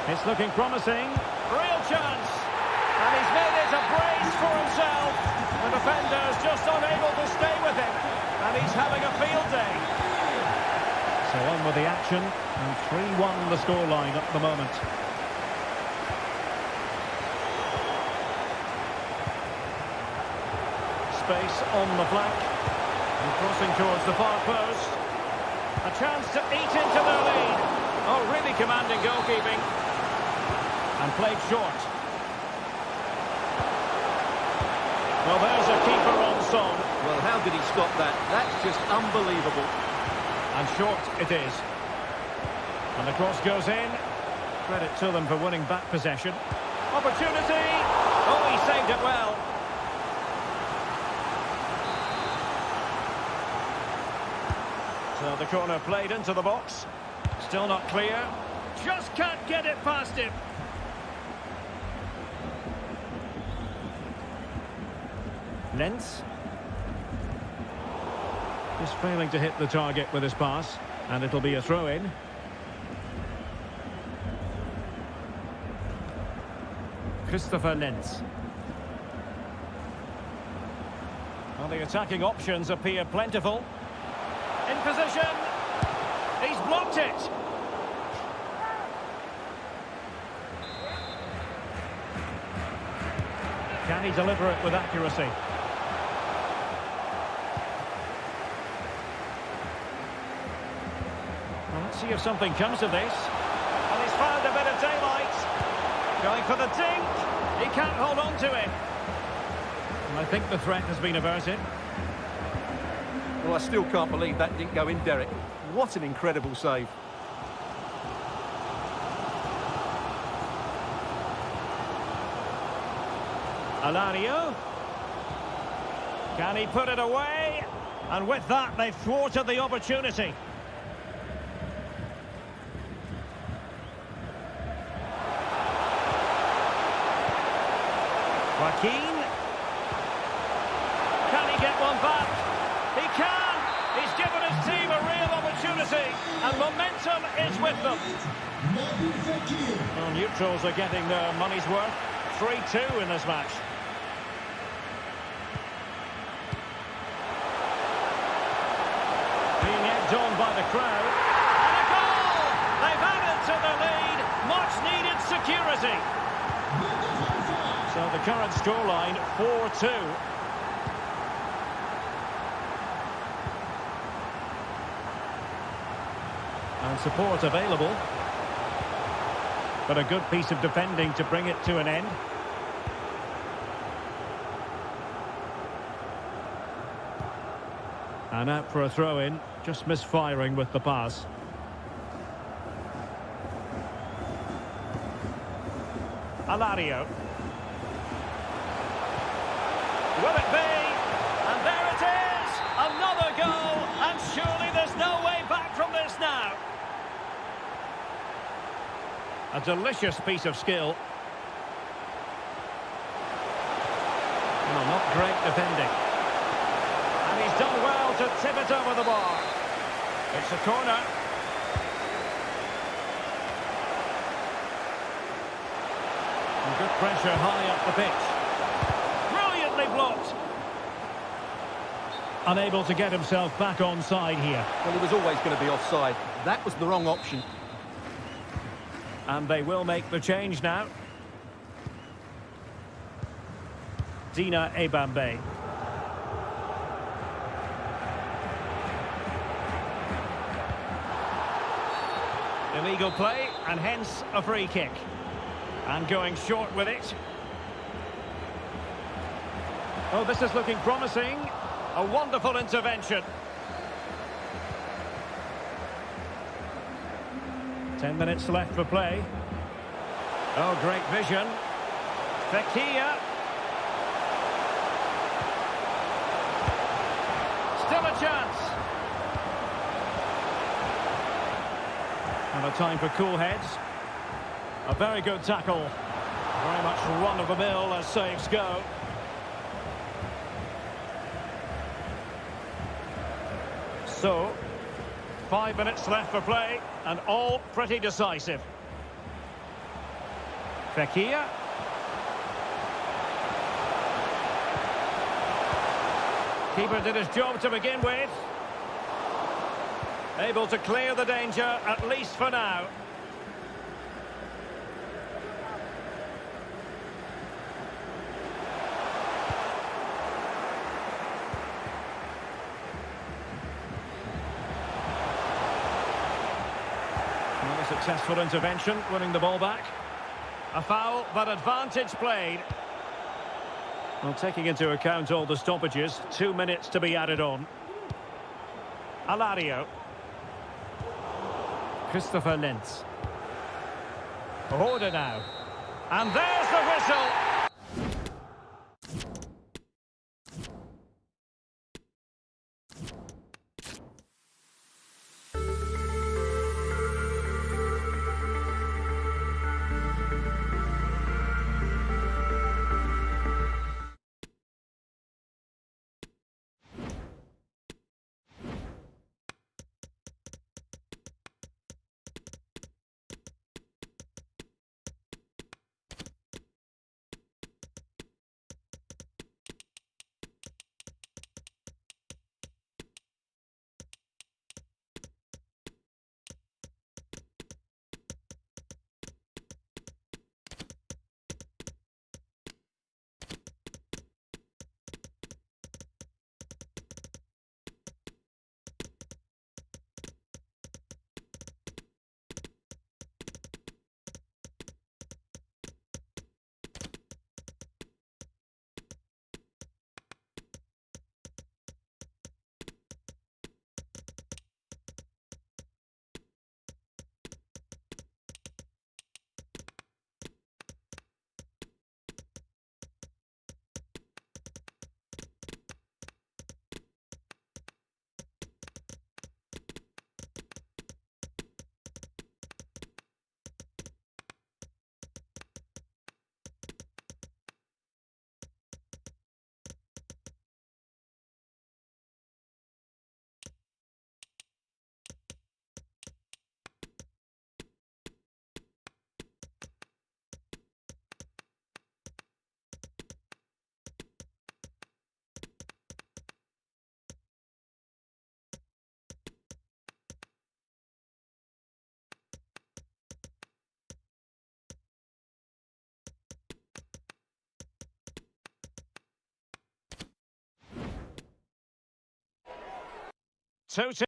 It's looking promising. Real chance. And he's made it a brace for himself. The defender's just unable to stay with him. And he's having a field day. So on with the action. And 3-1 the scoreline at the moment. Space on the flank. And crossing towards the far post. A chance to eat into their lead. Oh, really commanding goalkeeping. And played short. Well, there's a keeper on song. Well, how did he stop that? That's just unbelievable. And short it is. And the cross goes in. Credit to them for winning back possession. Opportunity. Oh, he saved it well. So the corner played into the box. Still not clear. Just can't get it past him. Lentz. Just failing to hit the target with his pass. And it'll be a throw-in. Christopher Lentz. Well, the attacking options appear plentiful. In position. He's blocked it. Can he deliver it with accuracy? Well, let's see if something comes of this. And he's found a bit of daylight. Going for the dink. He can't hold on to it. And I think the threat has been averted. Well, I still can't believe that didn't go in, Derek. What an incredible save. Alario. Can he put it away? And with that, they've thwarted the opportunity. Joaquin. Can he get one back? He can! He's given his team a real opportunity, and momentum is with them. Well, neutrals are getting their money's worth. 3-2 in this match. Being egged on by the crowd. And a goal! They've added to the lead. Much needed security. So the current scoreline, 4-2. And support available. But a good piece of defending to bring it to an end. And out for a throw-in, just misfiring with the pass. Alario. Will it be? And there it is! Another goal! And surely there's no way back from this now. A delicious piece of skill. Well, not great defending. And he's done well to tip it over the bar. It's a corner. And good pressure high up the pitch. Brilliantly blocked. Unable to get himself back onside here. Well, he was always going to be offside. That was the wrong option. And they will make the change now. Dina Ebambe. Illegal play, and hence a free kick. And going short with it. Oh, this is looking promising. A wonderful intervention. 10 minutes left for play. Oh, great vision. Fekir. Still a chance. And a time for cool heads. A very good tackle. Very much run-of-the-mill as saves go. So, 5 minutes left for play, and all pretty decisive. Fekir. Keeper did his job to begin with. Able to clear the danger, at least for now. Well, a successful intervention, winning the ball back. A foul, but advantage played. Well, taking into account all the stoppages, 2 minutes to be added on. Alario. Christopher Lentz. Order now. And there's the whistle. Total.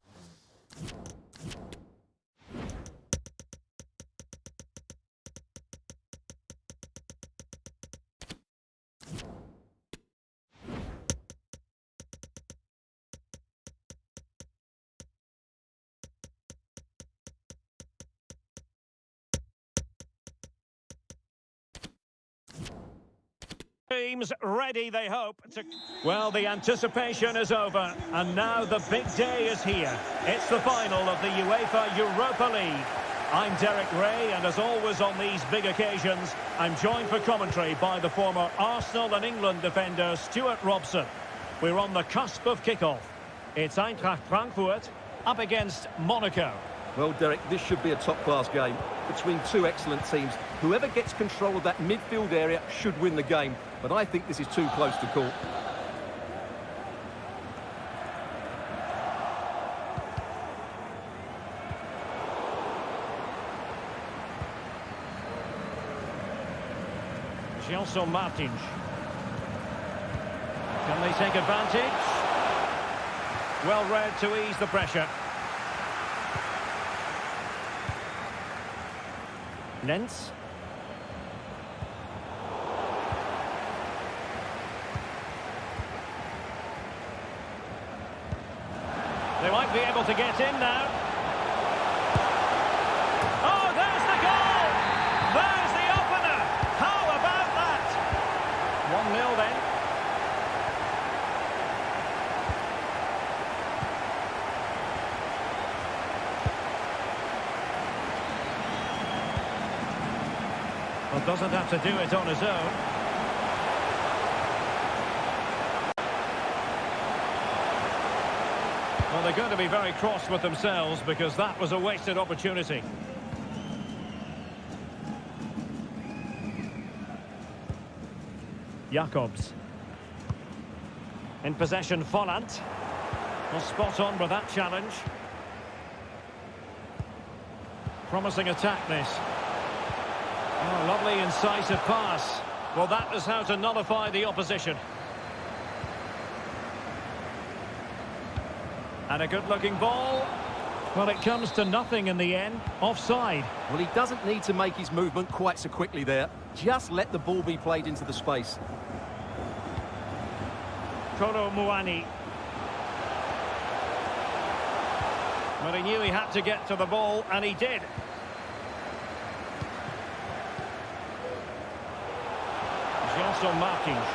teams ready, they hope. Well, the anticipation is over, and now the big day is here. It's the final of the UEFA Europa League. I'm Derek Ray, and as always on these big occasions, I'm joined for commentary by the former Arsenal and England defender Stuart Robson. We're on the cusp of kickoff. It's Eintracht Frankfurt up against Monaco. Well, Derek, this should be a top-class game between two excellent teams. Whoever gets control of that midfield area should win the game, but I think this is too close to call. Gelson Martins. Can they take advantage? Well read to ease the pressure. Nentz. They might be able to get in now. Oh, there's the goal! There's the opener! How about that? 1-0 then. Well, doesn't have to do it on his own. Well, they're going to be very cross with themselves because that was a wasted opportunity. Jacobs. In possession, Folland. Well, spot on with that challenge. Promising attack, this. Oh, lovely incisive pass. Well, that is how to nullify the opposition. And a good-looking ball. Well, it comes to nothing in the end. Offside. Well, he doesn't need to make his movement quite so quickly there. Just let the ball be played into the space. Kolo Muani. Well, he knew he had to get to the ball, and he did. Gelson Martins.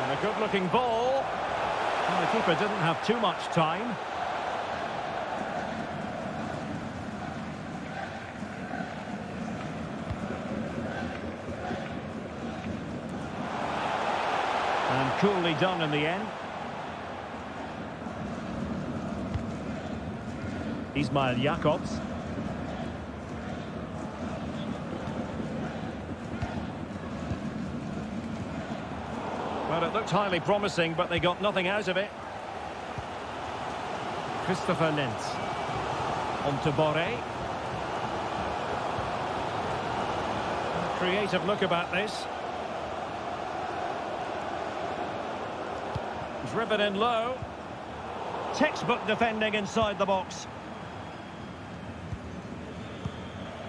And a good-looking ball. Well, the keeper didn't have too much time. And coolly done in the end. Ismail Jacobs. Well, it looked highly promising, but they got nothing out of it. Christopher Nentz. On to Boré. Creative look about this. Driven in low. Textbook defending inside the box.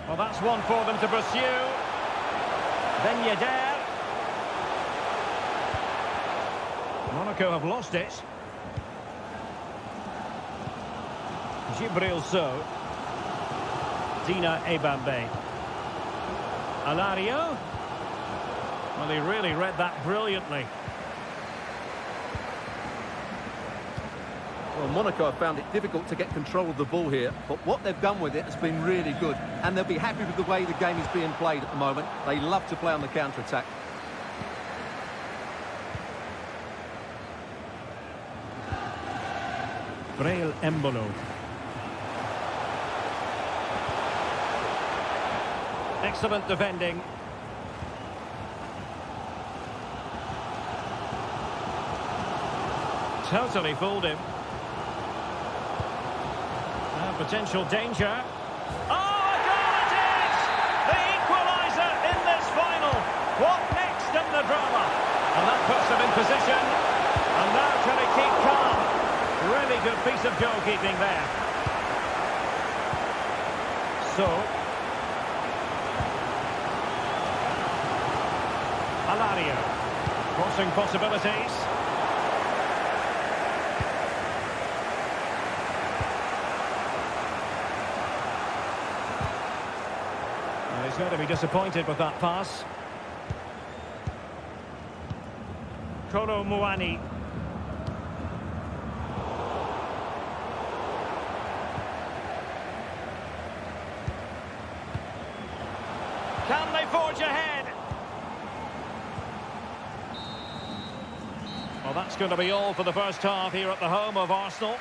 Well, that's one for them to pursue. Ben Yedder. Monaco have lost it. Gibril So. Dina Ebambe. Alario. Well, he really read that brilliantly. Well, Monaco have found it difficult to get control of the ball here, but what they've done with it has been really good, and they'll be happy with the way the game is being played at the moment. They love to play on the counter-attack. Real Embolo. Excellent defending. Totally fooled him. Potential danger. Oh, a goal it is! The equaliser in this final. What next in the drama? And that puts them in position. And now can he keep calm? Really good piece of goalkeeping there. So. Alario. Crossing possibilities. He's going to be disappointed with that pass. Muani. Can they forge ahead? Well, that's going to be all for the first half here at the home of Arsenal.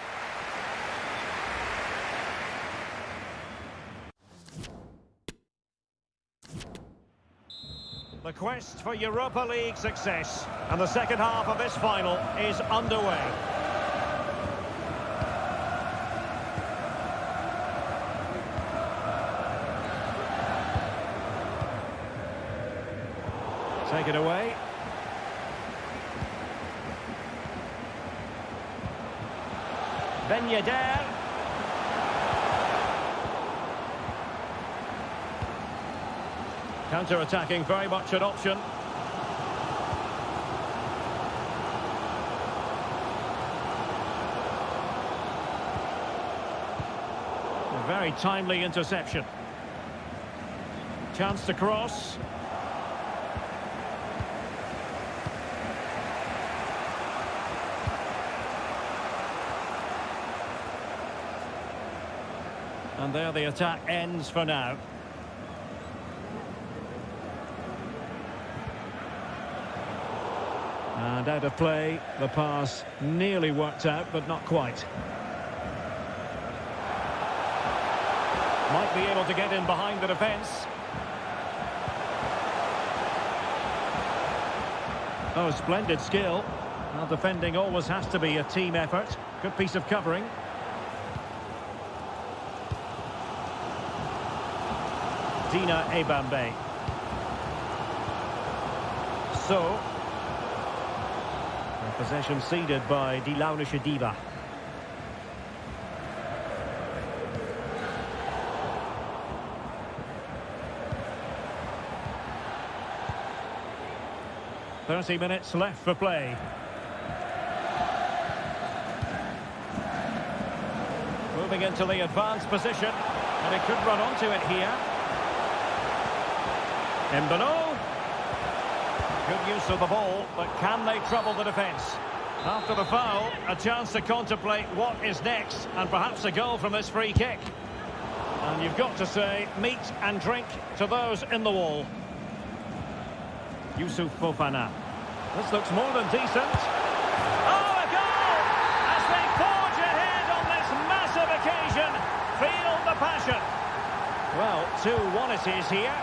The quest for Europa League success, and the second half of this final is underway. Take it away. Ben Yedder. Counter-attacking, very much an option. A very timely interception. Chance to cross. And there the attack ends for now. And out of play, the pass nearly worked out, but not quite. Might be able to get in behind the defence. Oh, splendid skill. Well, defending always has to be a team effort. Good piece of covering. Dina Ebambe. So, possession ceded by Di Launische Diva. "30 minutes left for play. Moving into the advanced position, and it could run onto it here. Mbano. Good use of the ball, but can they trouble the defence? After the foul, a chance to contemplate what is next, and perhaps a goal from this free kick. And you've got to say, meat and drink to those in the wall. Youssouf Fofana. This looks more than decent. Oh, a goal! As they forge ahead on this massive occasion. Feel the passion. Well, 2-1 it is here.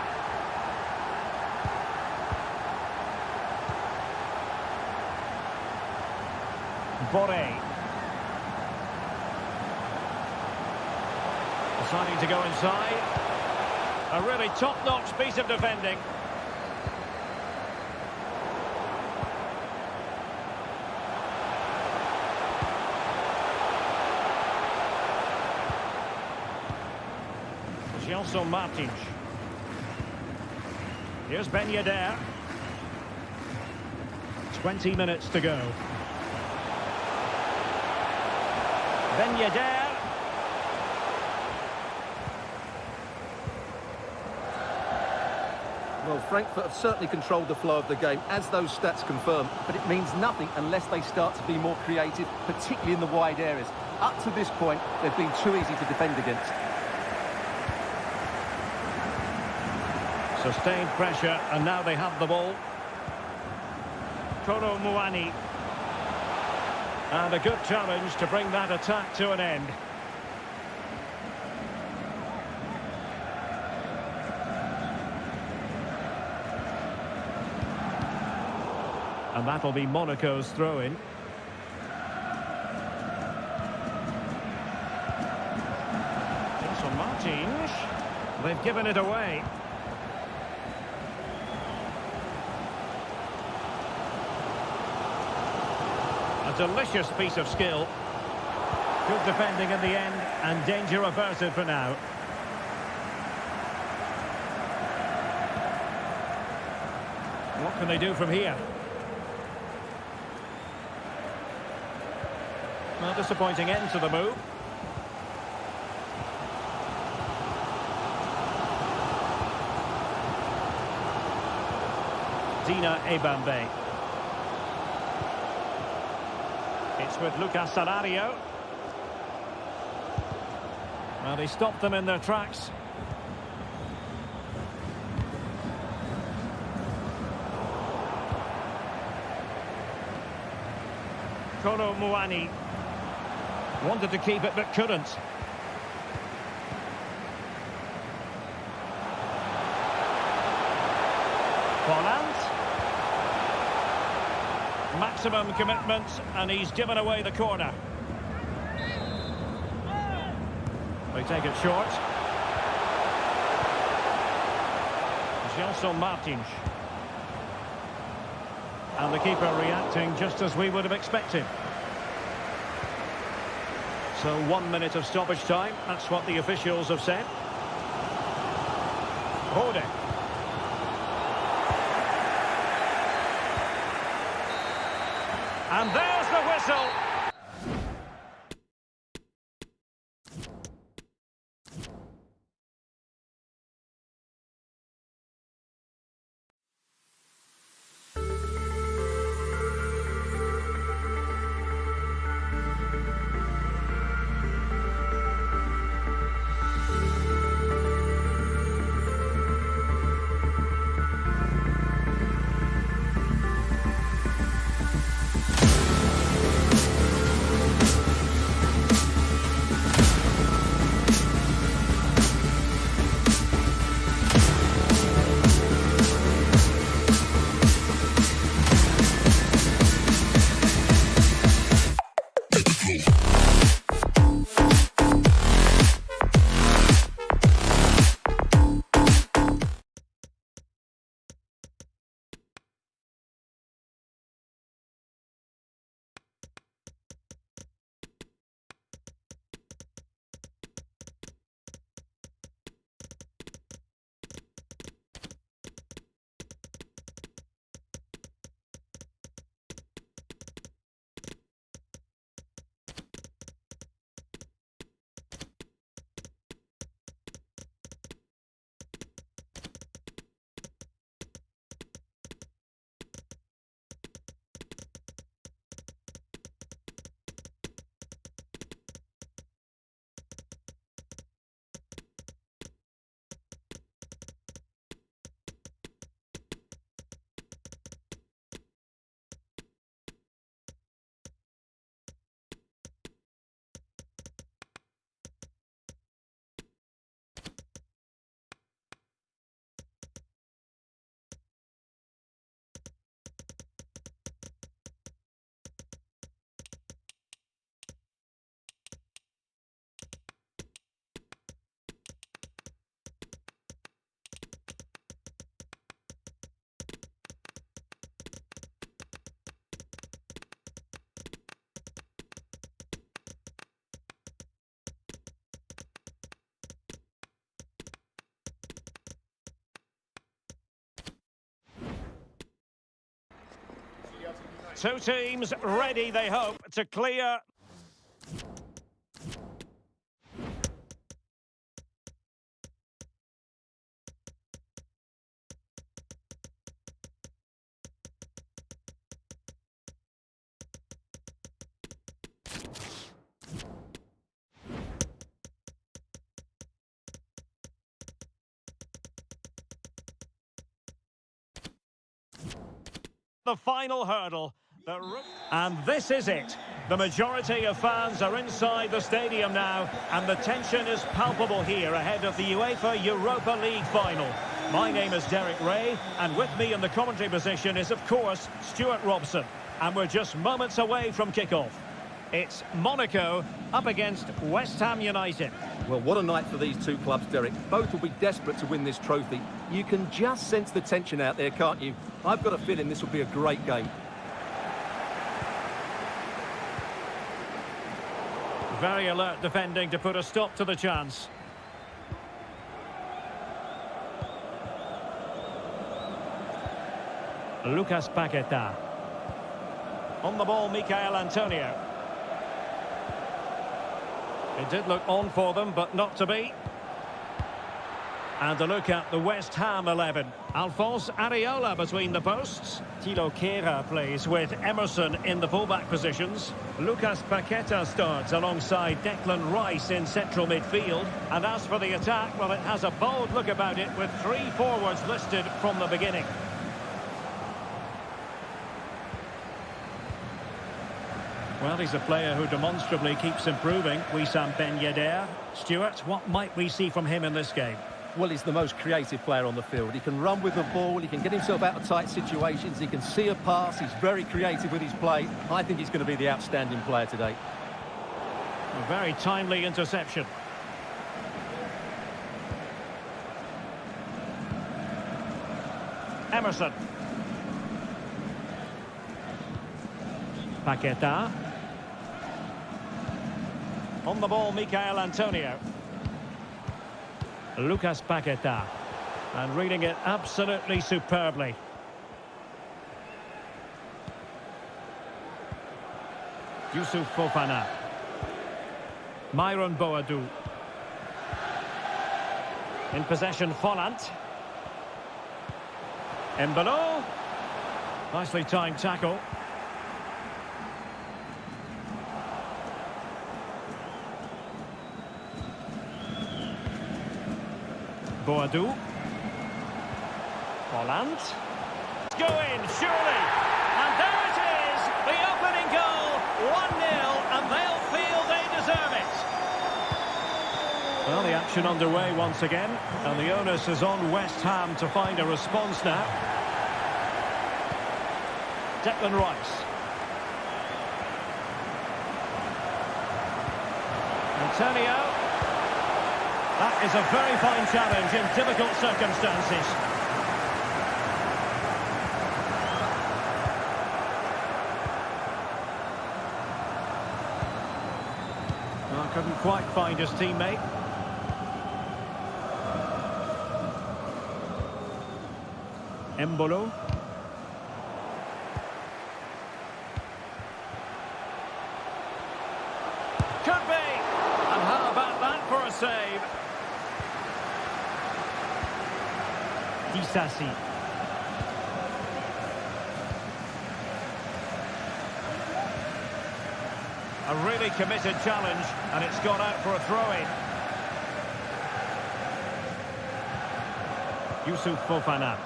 Boré. Deciding to go inside. A really top-notch piece of defending. Gelson Martins. Here's Ben Yedder. 20 minutes to go. Ben Yedder. Well, Frankfurt have certainly controlled the flow of the game, as those stats confirm, but it means nothing unless they start to be more creative, particularly in the wide areas. Up to this point, they've been too easy to defend against. Sustained pressure, and now they have the ball. Muani. And a good challenge to bring that attack to an end. And that'll be Monaco's throw-in. Gelson Martins. They've given it away. A delicious piece of skill. Good defending in the end, and danger averted for now. What can they do from here? Well, disappointing end to the move. Dina Ebambe. It's with Lucas Salario. Well, he stopped them in their tracks. Kolo Muani wanted to keep it but couldn't. Holland. Maximum commitment, and he's given away the corner. They take it short. Gelson Martins. And the keeper reacting just as we would have expected. So 1 minute of stoppage time. That's what the officials have said. Rode. And there's the whistle. Two teams ready, they hope, to clear. The final hurdle. And this is it. The majority of fans are inside the stadium now, and the tension is palpable here ahead of the UEFA Europa League final. My name is Derek Ray, and with me in the commentary position is, of course, Stuart Robson. And we're just moments away from kickoff. It's Monaco up against West Ham United. Well, what a night for these two clubs, Derek. Both will be desperate to win this trophy. You can just sense the tension out there, can't you? I've got a feeling this will be a great game. Very alert defending to put a stop to the chance. Lucas Paqueta. On the ball, Michael Antonio. It did look on for them, but not to be. And a look at the West Ham 11. Alphonse Areola between the posts. Thilo Kehrer plays with Emerson in the fullback positions. Lucas Paqueta starts alongside Declan Rice in central midfield. And as for the attack, well, it has a bold look about it with 3 forwards listed from the beginning. Well, he's a player who demonstrably keeps improving. Wissam Ben Yedder. Stuart, what might we see from him in this game? Well, he's the most creative player on the field. He can run with the ball, he can get himself out of tight situations, he can see a pass, he's very creative with his play. I think he's going to be the outstanding player today. A very timely interception. Emerson. Paqueta. On the ball, Michael Antonio. Lucas Paqueta. And reading it absolutely superbly. Youssouf Fofana. Myron Boadou. In possession, Follant. Embolo. Nicely timed tackle. Boadou. Follant. Go in, surely. And there it is, the opening goal. 1-0, and they'll feel they deserve it. Well, the action underway once again, and the onus is on West Ham to find a response now. Declan Rice. Antonio. That is a very fine challenge in difficult circumstances. Well, couldn't quite find his teammate. Embolo. Could be. And how about that for a save? Disasi. A really committed challenge, and it's gone out for a throw-in. Youssouf Fofana.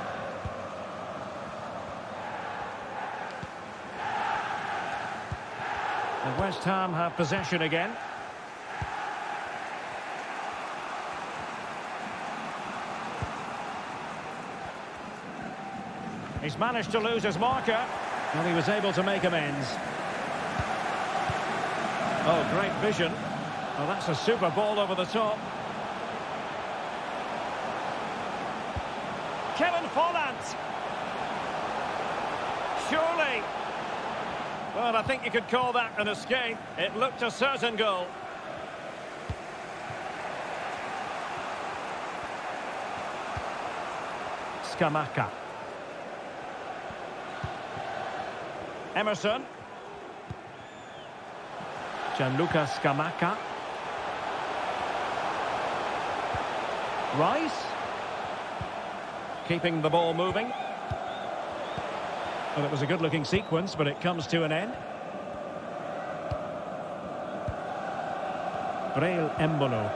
And West Ham have possession again. He's managed to lose his marker. Well, he was able to make amends. Oh, great vision. Well, that's a super ball over the top. Kevin Follant. Surely. Well, I think you could call that an escape. It looked a certain goal. Scamacca. Emerson. Gianluca Scamacca. Rice. Keeping the ball moving. Well, it was a good-looking sequence, but it comes to an end. Real Embolo.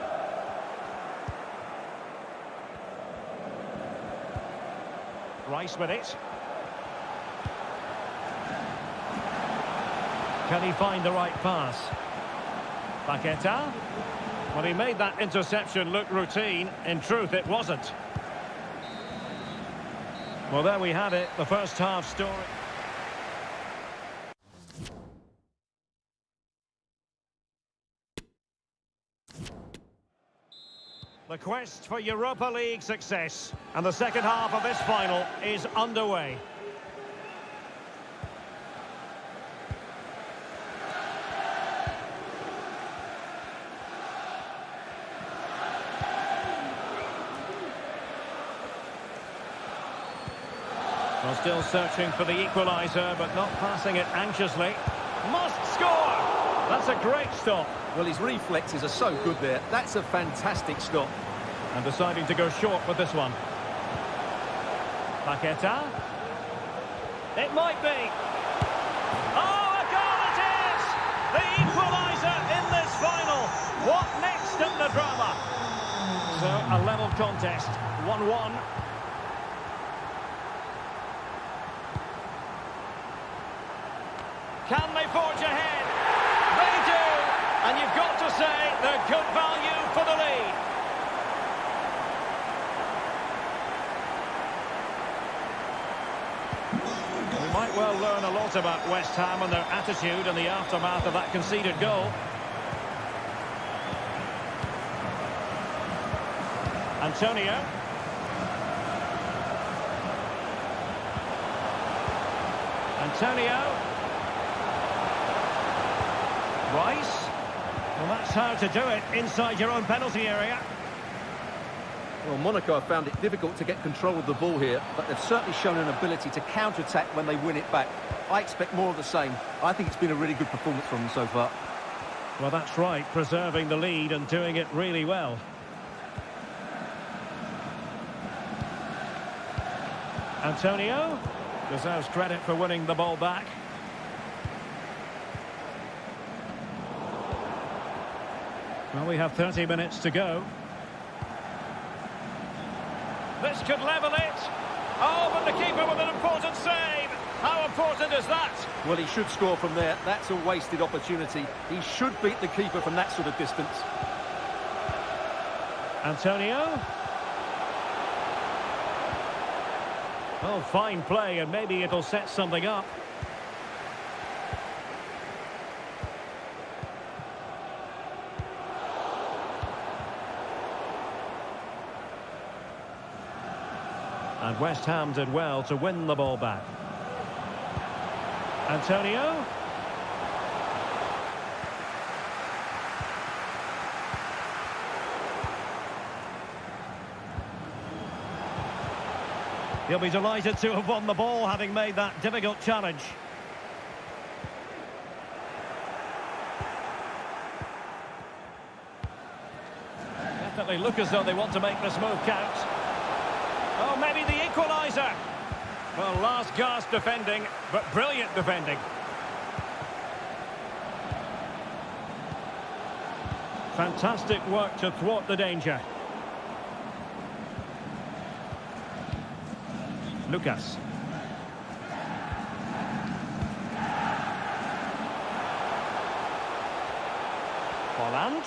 Rice with it. Can he find the right pass? Paqueta. Well, he made that interception look routine. In truth, it wasn't. Well, there we had it, the first half story. The quest for Europa League success, and the second half of this final is underway. Well, still searching for the equaliser, but not passing it anxiously. Must score! That's a great stop. Well, his reflexes are so good there. That's a fantastic stop. And deciding to go short with this one. Paqueta. It might be. Oh, a goal it is! The equaliser in this final. What next in the drama? So, a level contest. 1-1. Can they forge ahead? They do! And you've got to say, they're good value for the lead. We might well learn a lot about West Ham and their attitude in the aftermath of that conceded goal. Antonio. Antonio. Rice. Well, that's how to do it inside your own penalty area. Well, Monaco have found it difficult to get control of the ball here, but they've certainly shown an ability to counter-attack when they win it back. I expect more of the same. I think it's been a really good performance from them so far. Well, that's right, preserving the lead and doing it really well. Antonio deserves credit for winning the ball back. Well, we have 30 minutes to go. This could level it. Oh, but the keeper with an important save. How important is that? Well, he should score from there. That's a wasted opportunity. He should beat the keeper from that sort of distance. Antonio. Oh, fine play, and maybe it'll set something up. And West Ham did well to win the ball back. Antonio. He'll be delighted to have won the ball, having made that difficult challenge. Definitely look as though they want to make this move count. Oh, maybe the equaliser. Well, last gasp defending, but brilliant defending. Fantastic work to thwart the danger. Lucas. Holland.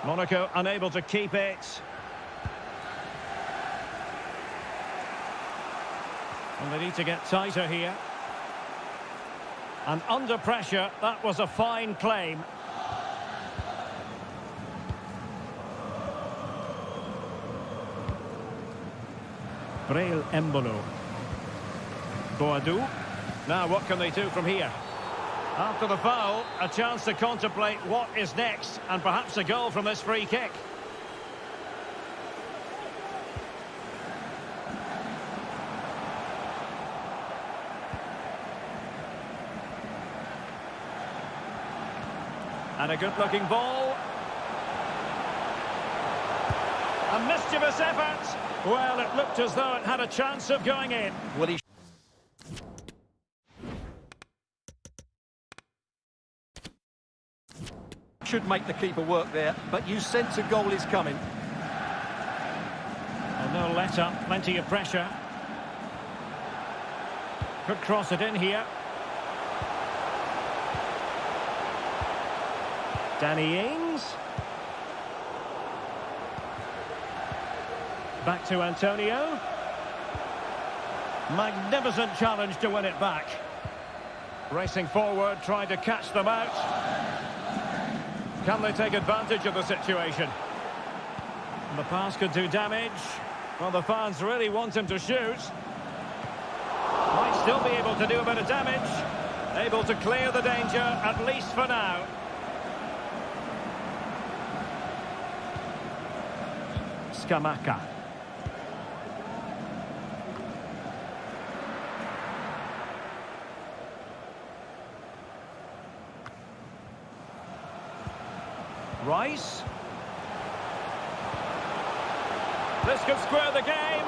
Monaco unable to keep it. And they need to get tighter here. And under pressure, that was a fine claim. Real Embolo. Boadou. Now what can they do from here? After the foul, a chance to contemplate what is next, and perhaps a goal from this free kick. And a good-looking ball. A mischievous effort. Well, it looked as though it had a chance of going in. Well, he should make the keeper work there, but you sense a goal is coming. Well, no let-up, plenty of pressure. Could cross it in here. Danny Ings. Back to Antonio. Magnificent challenge to win it back. Racing forward, trying to catch them out. Can they take advantage of the situation? The pass could do damage. Well, the fans really want him to shoot. Might still be able to do a bit of damage. Able to clear the danger, at least for now. Scamacca. Rice. This could square the game,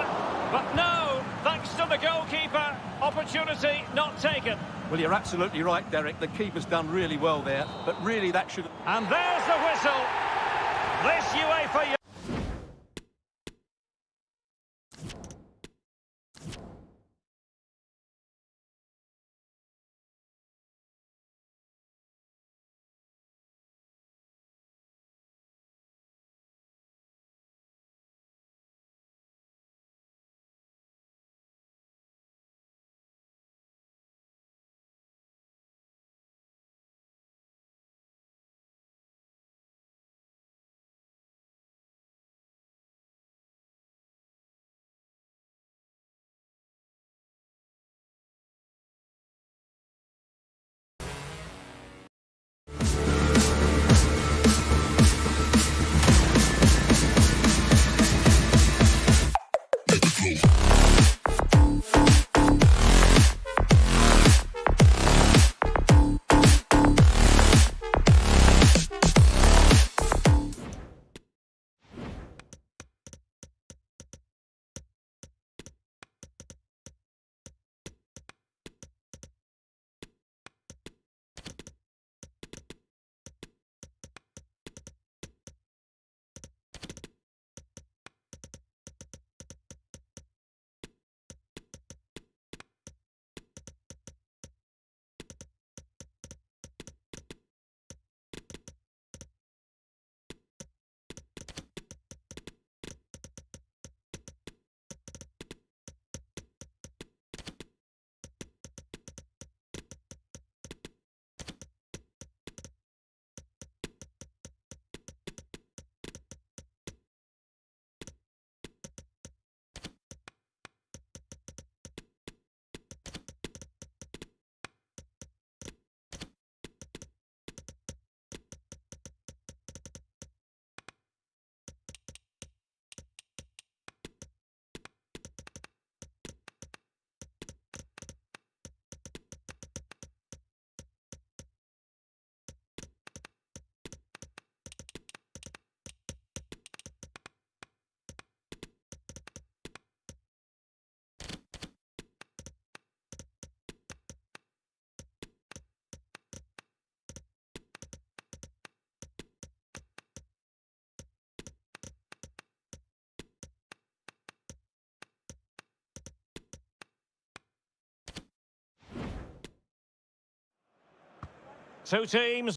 but no, thanks to the goalkeeper. Opportunity not taken. Well, you're absolutely right, Derek. The keeper's done really well there, but really that should... And there's the whistle. This UEFA... Two teams.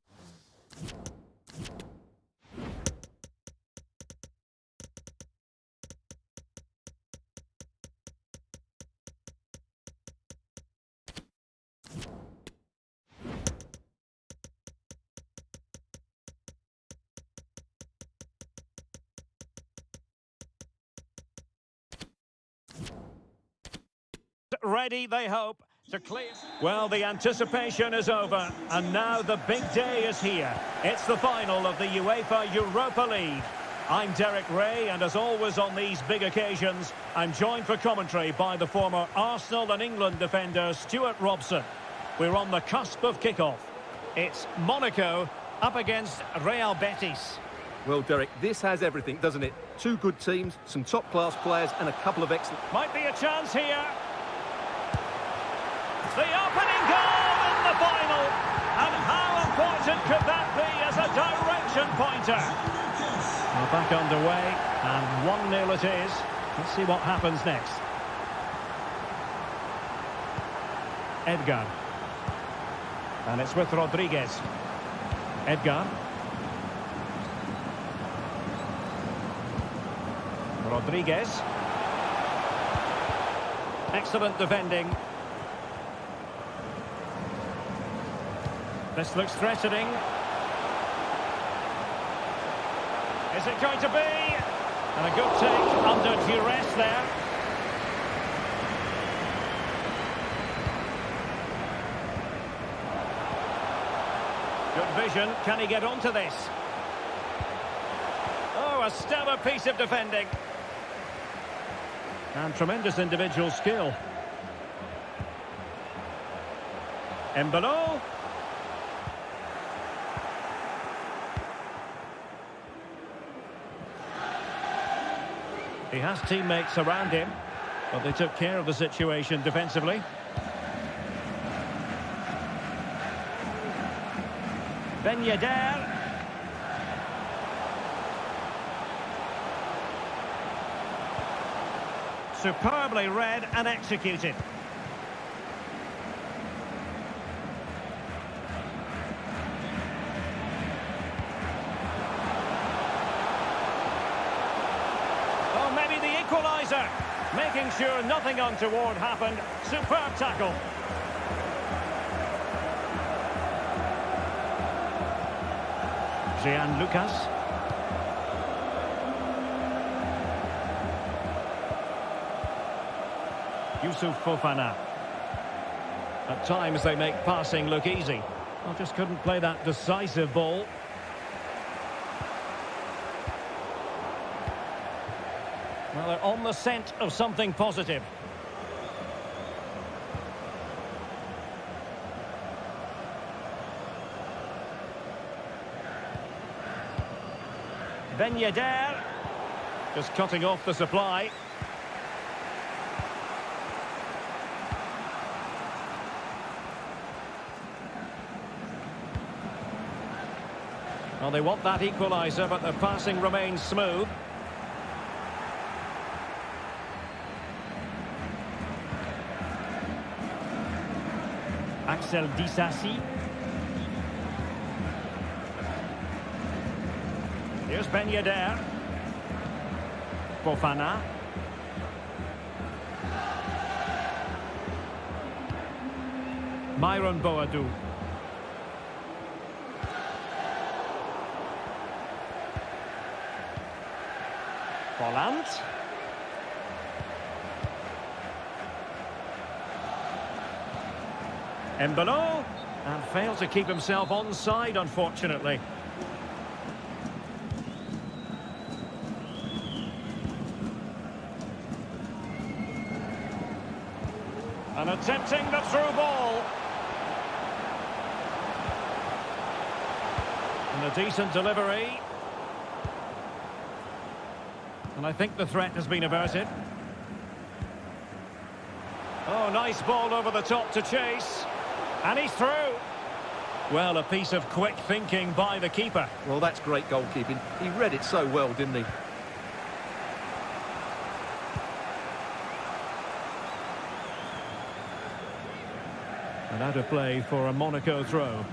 Ready, they hope, to clear. Well, the anticipation is over, and now the big day is here. It's the final of the UEFA Europa League. I'm Derek Ray, and as always on these big occasions, I'm joined for commentary by the former Arsenal and England defender Stuart Robson. We're on the cusp of kickoff. It's Monaco up against Real Betis. Well, Derek, this has everything, doesn't it? Two good teams, some top-class players, and a couple of excellent... Might be a chance here. The opening goal in the final. And how important could that be as a direction pointer? We're back underway, and 1-0 it is. Let's see what happens next. Edgar. And it's with Rodriguez. Edgar. Rodriguez. Excellent defending. This looks threatening. Is it going to be? And a good take under duress there. Good vision. Can he get onto this? Oh, a stellar piece of defending. And tremendous individual skill. Embolo. He has teammates around him, but they took care of the situation defensively. Ben Yedder. Superbly read and executed. Oh, maybe the equaliser. Making sure nothing untoward happened. Superb tackle. Jean Lucas. Youssouf Fofana. At times they make passing look easy. Well, just couldn't play that decisive ball. Well, they're on the scent of something positive. Ben Yedder. Just cutting off the supply. Well, they want that equaliser, but the passing remains smooth. Axel Disasi. Here's Ben Yedder. Fofana. Myron Boadou. Volland. Embolo. And failed to keep himself onside, unfortunately. And attempting the through ball. And a decent delivery. And I think the threat has been averted. Oh, nice ball over the top to chase. And he's through. Well, a piece of quick thinking by the keeper. Well, that's great goalkeeping. He read it so well, didn't he? And out of play for a Monaco throw.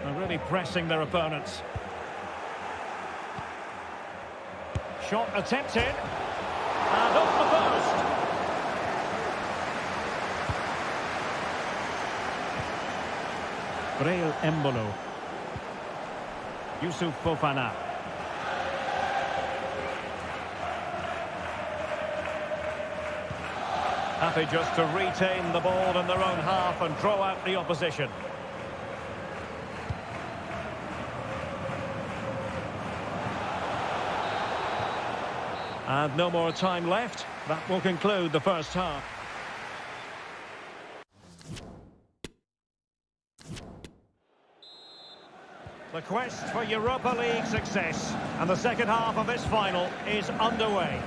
They're really pressing their opponents. Shot attempted. And off the post. Real Embolo. Youssouf Fofana. Happy just to retain the ball in their own half and draw out the opposition. And no more time left. That will conclude the first half. The quest for Europa League success, and the second half of this final is underway.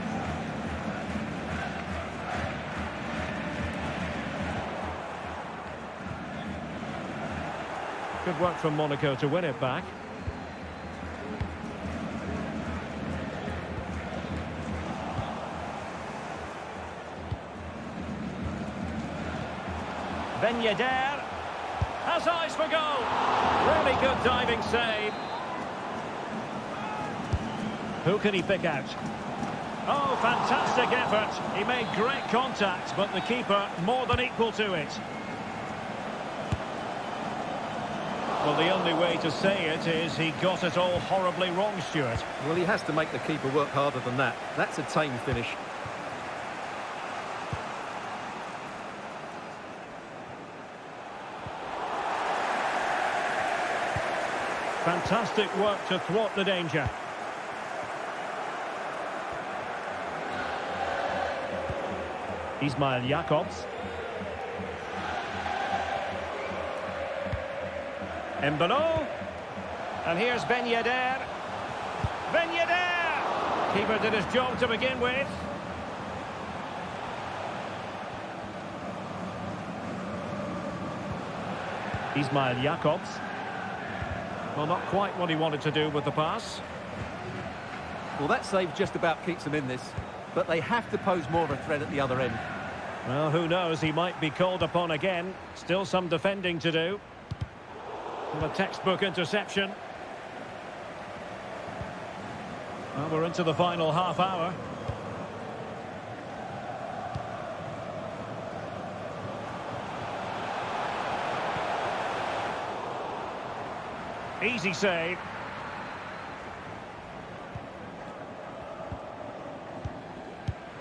Good work from Monaco to win it back. Ben Yedder has eyes for goal. Really good diving save. Who can he pick out? Oh, fantastic effort. He made great contact, but the keeper more than equal to it. Well, the only way to say it is he got it all horribly wrong, Stuart. Well, he has to make the keeper work harder than that. That's a tame finish. Fantastic work to thwart the danger. Ismail Jakobs. Embolo. And here's Ben Yedder. Ben Yedder! Keeper did his job to begin with. Ismail Jakobs. Well, not quite what he wanted to do with the pass. Well, that save just about keeps them in this, but they have to pose more of a threat at the other end. Well, who knows, he might be called upon again. Still some defending to do. Well, a textbook interception. Well, we're into the final half hour. Easy save.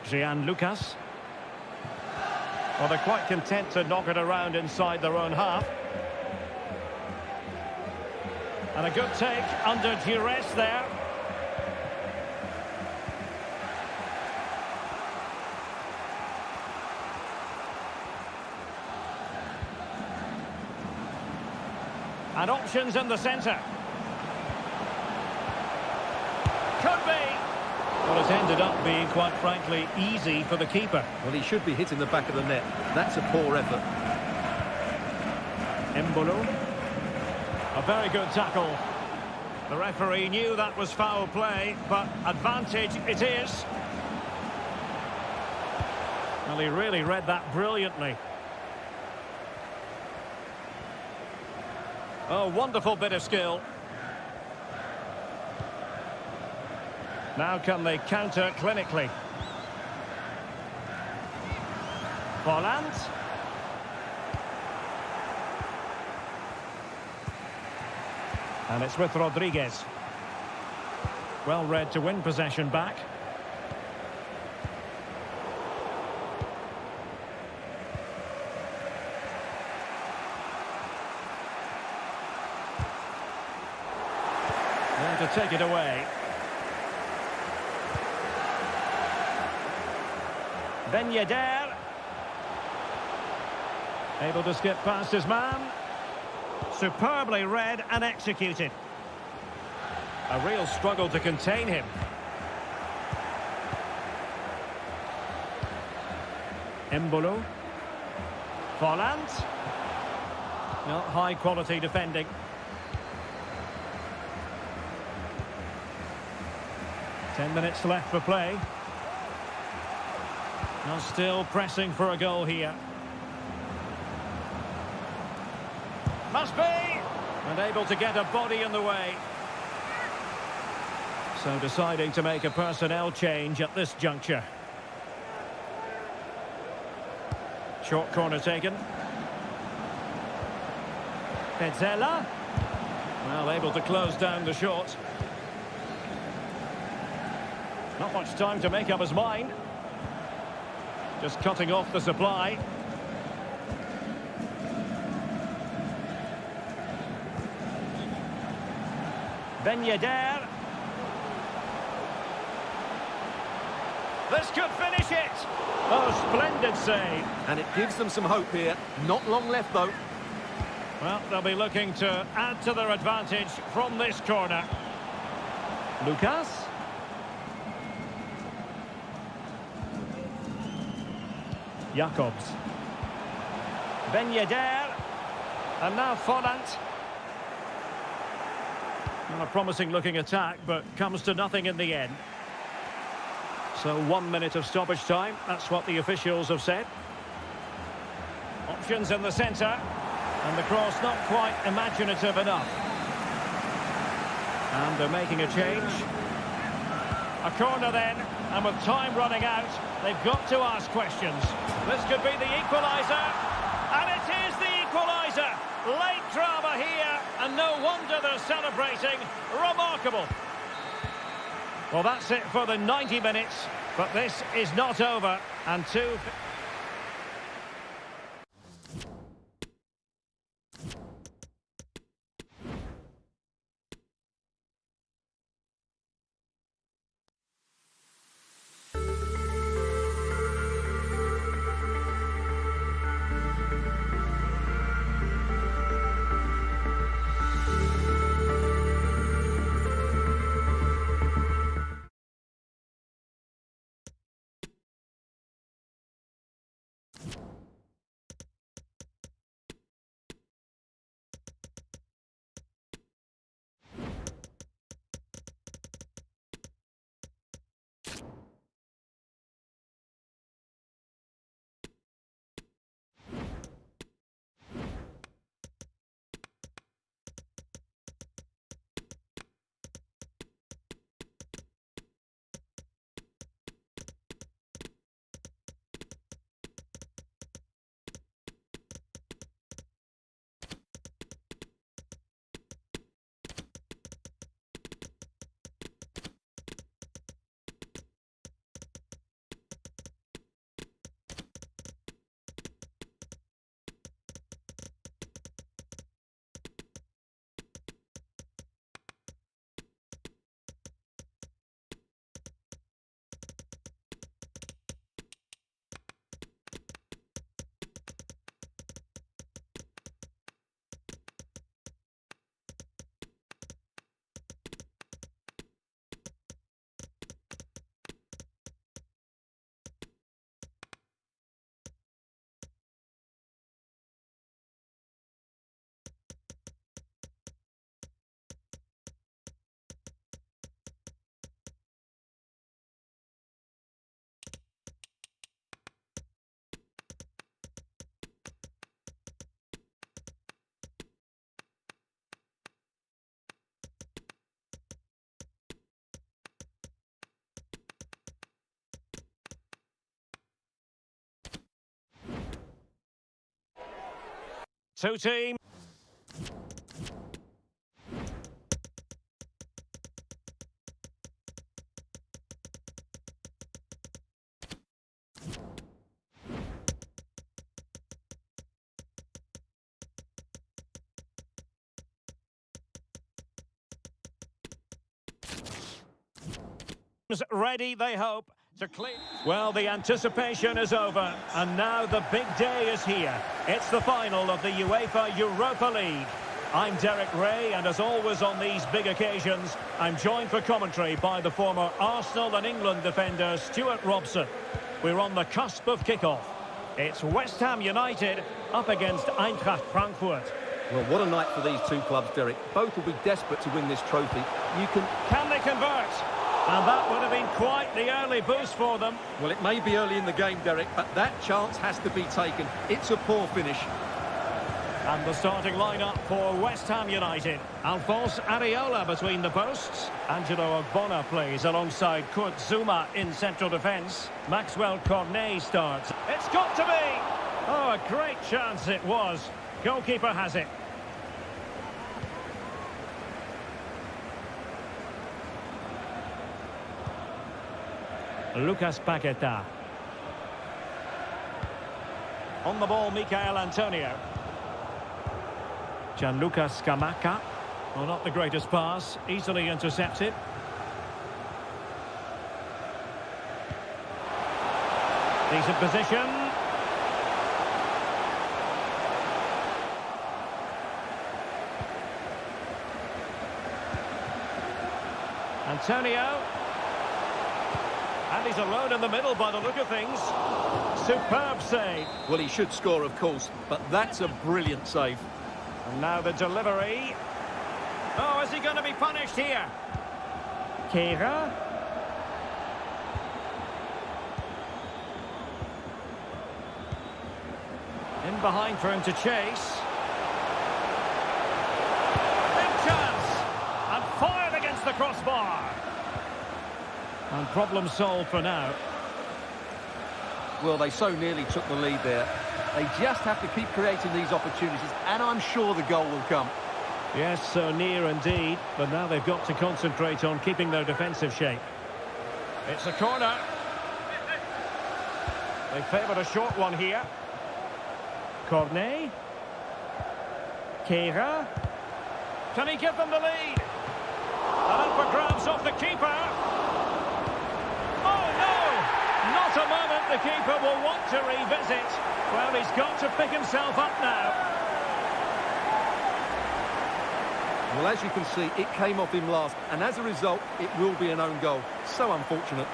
Jean Lucas. Well, they're quite content to knock it around inside their own half. And a good take under duress there. And options in the centre. Could be. Well, it's ended up being, quite frankly, easy for the keeper. Well, he should be hitting the back of the net. That's a poor effort. Embolo. A very good tackle. The referee knew that was foul play, but advantage it is. Well, he really read that brilliantly. Oh, wonderful bit of skill. Now can they counter clinically? Volland. And it's with Rodriguez. Well read to win possession back. There to take it away. Ben Yedder. Able to skip past his man. Superbly read and executed. A real struggle to contain him. Embolo. Volland. Well, high quality defending. Ten minutes left for play. Now still pressing for a goal here. Must be! And able to get a body in the way. So deciding to make a personnel change at this juncture. Short corner taken. Pezzella. Well, able to close down the shot. Not much time to make up his mind. Just cutting off the supply. Ben Yedder. This could finish it. Oh, splendid save. And it gives them some hope here. Not long left, though. Well, they'll be looking to add to their advantage from this corner. Lucas. Jakobs. Ben Yedder. And now Volland. Well, a promising looking attack, but comes to nothing in the end. So 1 minute of stoppage time. That's what the officials have said. Options in the centre. And the cross not quite imaginative enough. And they're making a change. A corner then. And with time running out, they've got to ask questions. This could be the equaliser. And it is the equaliser. Late drama here, and no wonder they're celebrating. Remarkable. Well, that's it for the 90 minutes, but this is not over. And two... Two teams. Ready, they hope, to clear. Well, the anticipation is over, and now the big day is here. It's the final of the UEFA Europa League. I'm Derek Ray, and as always on these big occasions, I'm joined for commentary by the former Arsenal and England defender Stuart Robson. We're on the cusp of kickoff. It's West Ham United up against Eintracht Frankfurt. Well, what a night for these two clubs, Derek. Both will be desperate to win this trophy. Can they convert? And that would have been quite the early boost for them. Well, it may be early in the game, Derek, but that chance has to be taken. It's a poor finish. And the starting lineup for West Ham United. Alphonse Areola between the posts. Angelo Ogbonna plays alongside Kurt Zuma in central defence. Maxwell Cornet starts. It's got to be! Oh, a great chance it was. Goalkeeper has it. Lucas Paqueta. On the ball, Michael Antonio. Gianluca Scamacca. Well, not the greatest pass. Easily intercepted. Decent position. Antonio. And he's alone in the middle by the look of things. Superb save. Well, he should score, of course, but that's a brilliant save. And now the delivery. Oh, is he going to be punished here? Kehrer. In behind for him to chase. Big chance. And fired against the crossbar. And problem solved for now. Well, they so nearly took the lead there. They just have to keep creating these opportunities, and I'm sure the goal will come. Yes, so near indeed. But now they've got to concentrate on keeping their defensive shape. It's a corner. They favoured a short one here. Cornet. Kehrer. Can he give them the lead? And up for grabs off the keeper. Not a moment the keeper will want to revisit. Well, he's got to pick himself up now. Well, as you can see, it came off him last, and as a result, it will be an own goal. So unfortunate.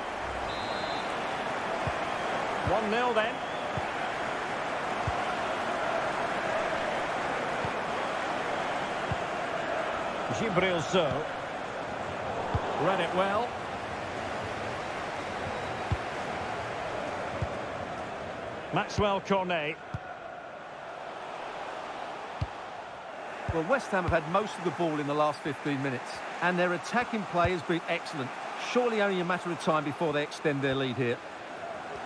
1-0 then. Gibril So. Read it well. Maxwell Cornet. Well, West Ham have had most of the ball in the last 15 minutes, and their attacking play has been excellent. Surely only a matter of time before they extend their lead here.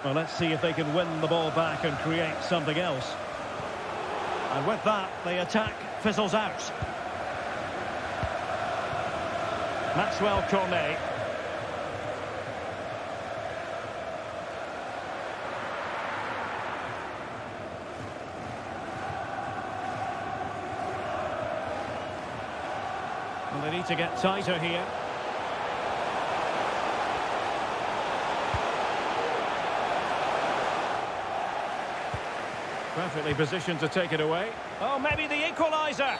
Well, let's see if they can win the ball back and create something else. And with that, the attack fizzles out. Maxwell Cornet. Well, they need to get tighter here. Perfectly positioned to take it away. Oh, maybe the equaliser.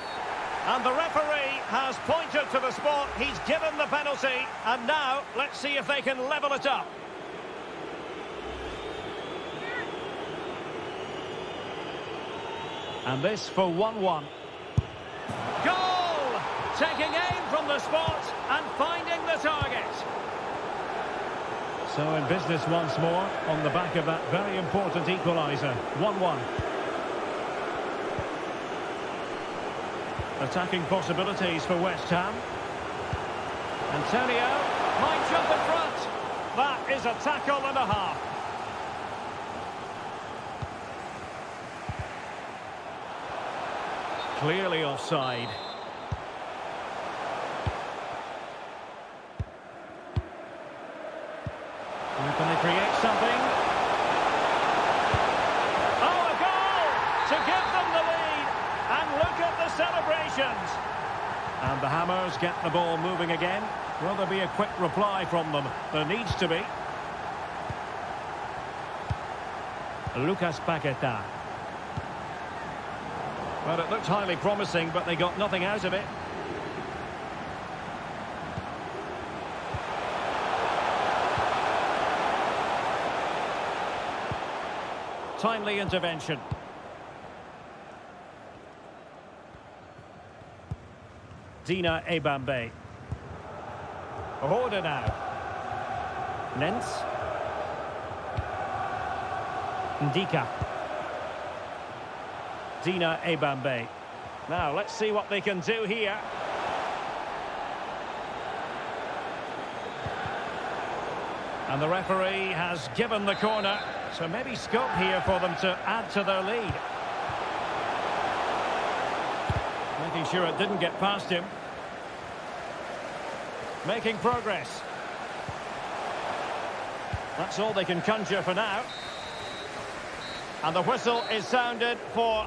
And the referee has pointed to the spot. He's given the penalty. And now, let's see if they can level it up. And this for 1-1. Goal! Taking aim from the spot and finding the target. So in business once more on the back of that very important equaliser. 1-1. Attacking possibilities for West Ham. Antonio might jump in front. That is a tackle and a half. Clearly offside. Can they create something? Oh, a goal to give them the lead. And look at the celebrations. And the Hammers get the ball moving again. Will there be a quick reply from them? There needs to be. Lucas Paqueta. Well, it looked highly promising, but they got nothing out of it. Timely intervention. Dina Ebambe. Roda now. Nens. Ndika. Dina Ebambe. Now, let's see what they can do here. And the referee has given the corner, so maybe scope here for them to add to their lead. Making sure it didn't get past him. Making progress. That's all they can conjure for now. And the whistle is sounded for...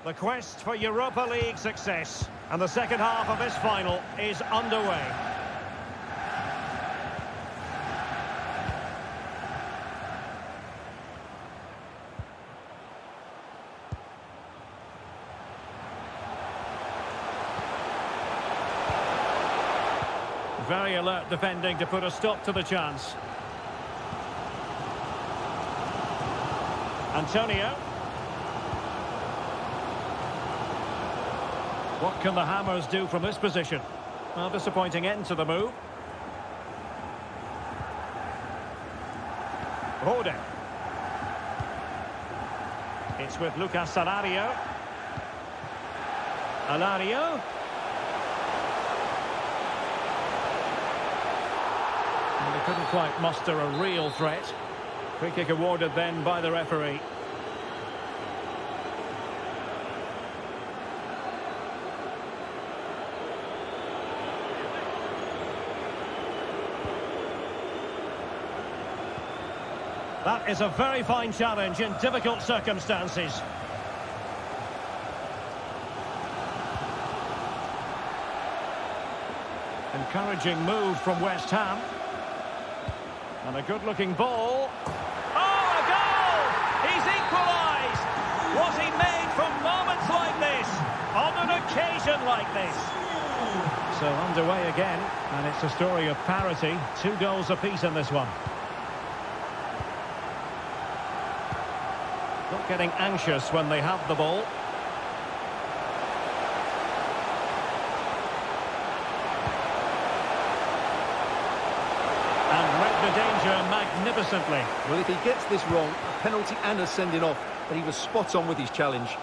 The quest for Europa League success. And the second half of this final is underway. Very alert defending to put a stop to the chance. Antonio. What can the Hammers do from this position? Well, disappointing end to the move. Rode. It's with Lucas Alario. Alario. Well, they couldn't quite muster a real threat. Free kick awarded then by the referee. That is a very fine challenge in difficult circumstances. Encouraging move from West Ham. And a good-looking ball. Oh, a goal! He's equalised! Was he made from moments like this? On an occasion like this? So underway again, and it's a story of parity. 2 goals apiece in this one. Not getting anxious when they have the ball. And read the danger magnificently. Well, if he gets this wrong, a penalty and a sending off, but he was spot on with his challenge.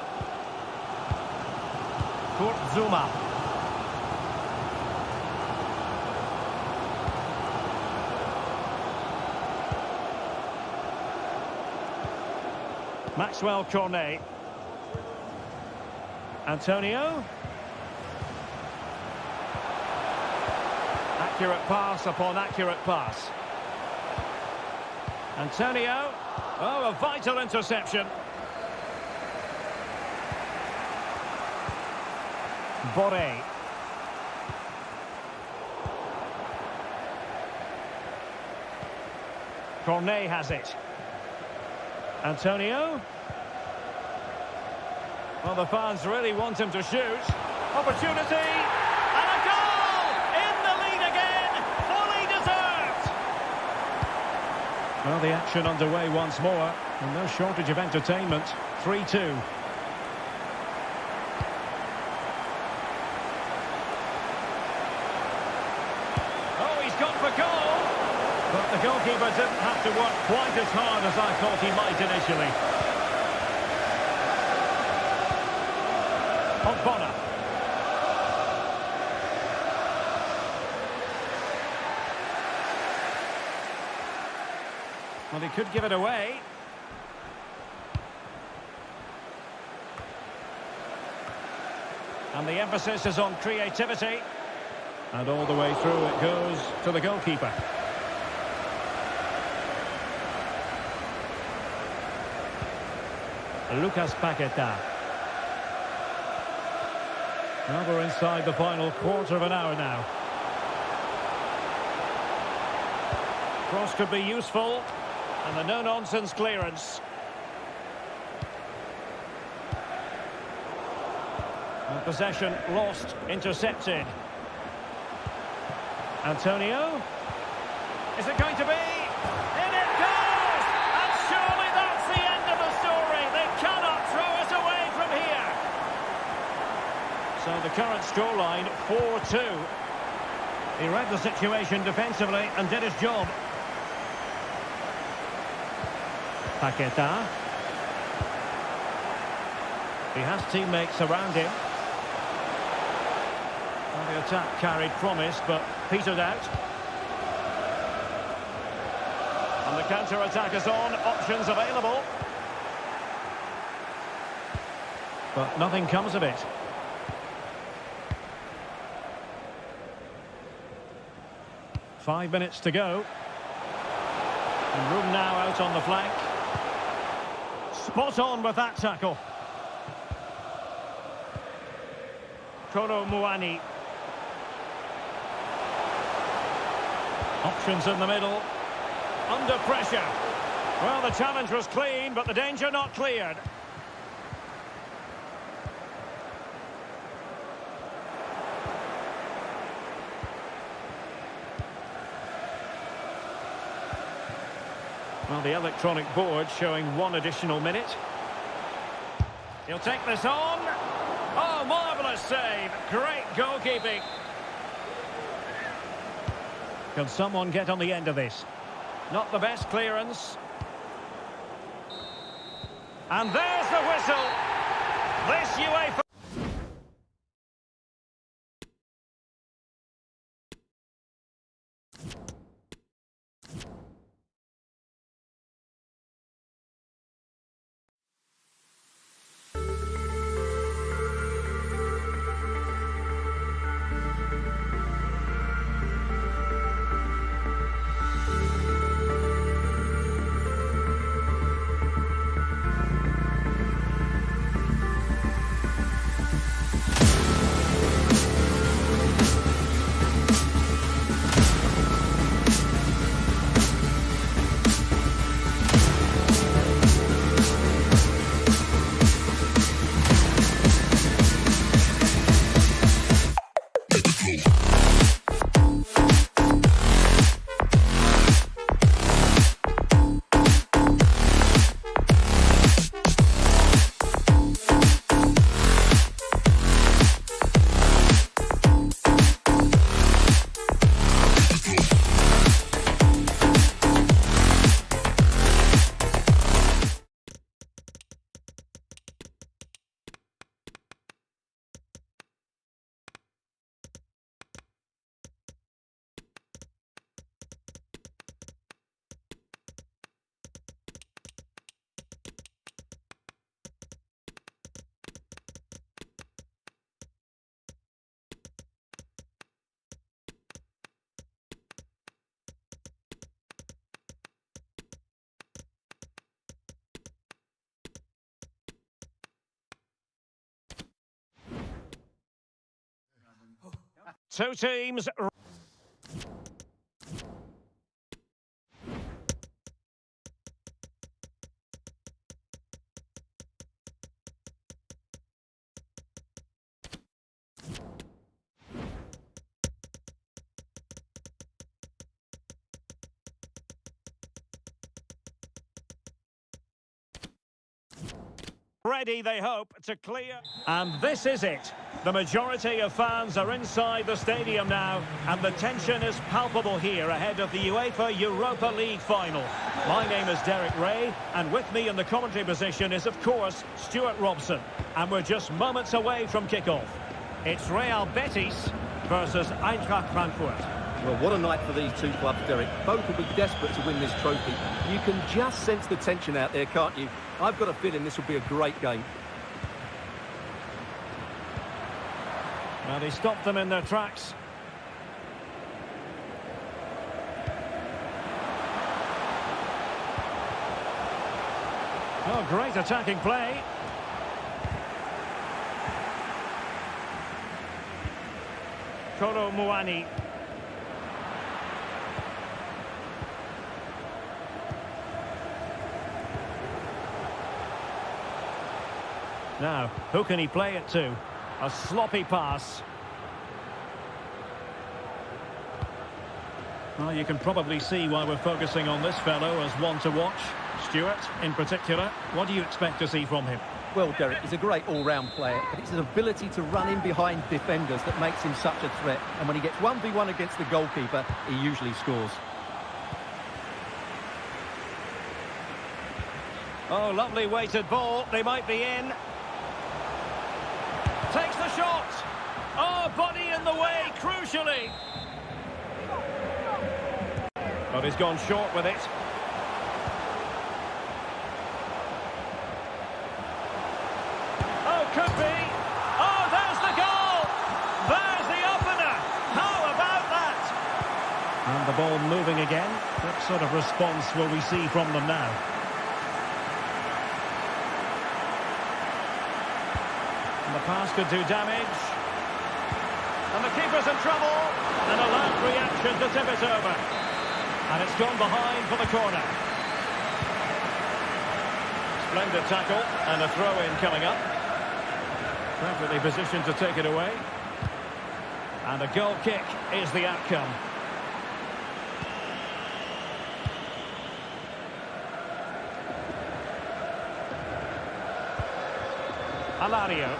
Kurt Zouma. Maxwell Cornet. Antonio. Accurate pass upon accurate pass. Antonio. Oh, a vital interception. Boré. Cornet has it. Antonio. Well, the fans really want him to shoot. Opportunity. And a goal! In the lead again. Fully deserved. Well, the action underway once more. And no shortage of entertainment. 3-2. Oh, he's gone for goal. But the goalkeeper didn't have to work quite as hard as I thought he might initially. Ogbonna. Well, he could give it away. And the emphasis is on creativity. And all the way through it goes to the goalkeeper. Lucas Paqueta. Well, we're inside the final quarter of an hour now. Cross could be useful. And the no-nonsense clearance. And possession lost, intercepted. Antonio. Is it going to be? In it goes! And surely that's the end of the story. They cannot throw us away from here. So the current scoreline, 4-2. He read the situation defensively and did his job. Paqueta. He has teammates around him. Well, the attack carried promise, but petered out. And the counter-attack is on. Options available. But nothing comes of it. Five minutes to go. And room now out on the flank. Spot on with that tackle. Kolo Muani. Options in the middle. Under pressure. Well, the challenge was clean, but the danger not cleared. Well, the electronic board showing one additional minute. He'll take this on. Oh, marvellous save. Great goalkeeping. Can someone get on the end of this? Not the best clearance. And there's the whistle. This UEFA... Two teams... ready, they hope, to clear. And this is it. The majority of fans are inside the stadium now, and the tension is palpable here ahead of the UEFA Europa League final. My name is Derek Ray, and with me in the commentary position is, of course, Stuart Robson. And we're just moments away from kickoff. It's Real Betis versus Eintracht Frankfurt. Well, what a night for these two clubs, Derek. Both will be desperate to win this trophy. You can just sense the tension out there, can't you? I've got a feeling this will be a great game. And he stopped them in their tracks. Oh, great attacking play. Kolo Muani. Now, who can he play it to? A sloppy pass. Well, you can probably see why we're focusing on this fellow as one to watch. Stuart, in particular, what do you expect to see from him? Well, Derek, he's a great all-round player, but it's his ability to run in behind defenders that makes him such a threat. And when he gets 1v1 against the goalkeeper, he usually scores. Oh, lovely weighted ball. They might be in. Takes the shot. Oh, body in the way, crucially. But he's gone short with it. Oh, could be. Oh, there's the goal. There's the opener. How about that? And the ball moving again. What sort of response will we see from them now? And the pass could do damage. And the keeper's in trouble. And a loud reaction to tip it over. And it's gone behind for the corner. Splendid tackle and a throw-in coming up. Perfectly positioned to take it away. And a goal kick is the outcome. Alario.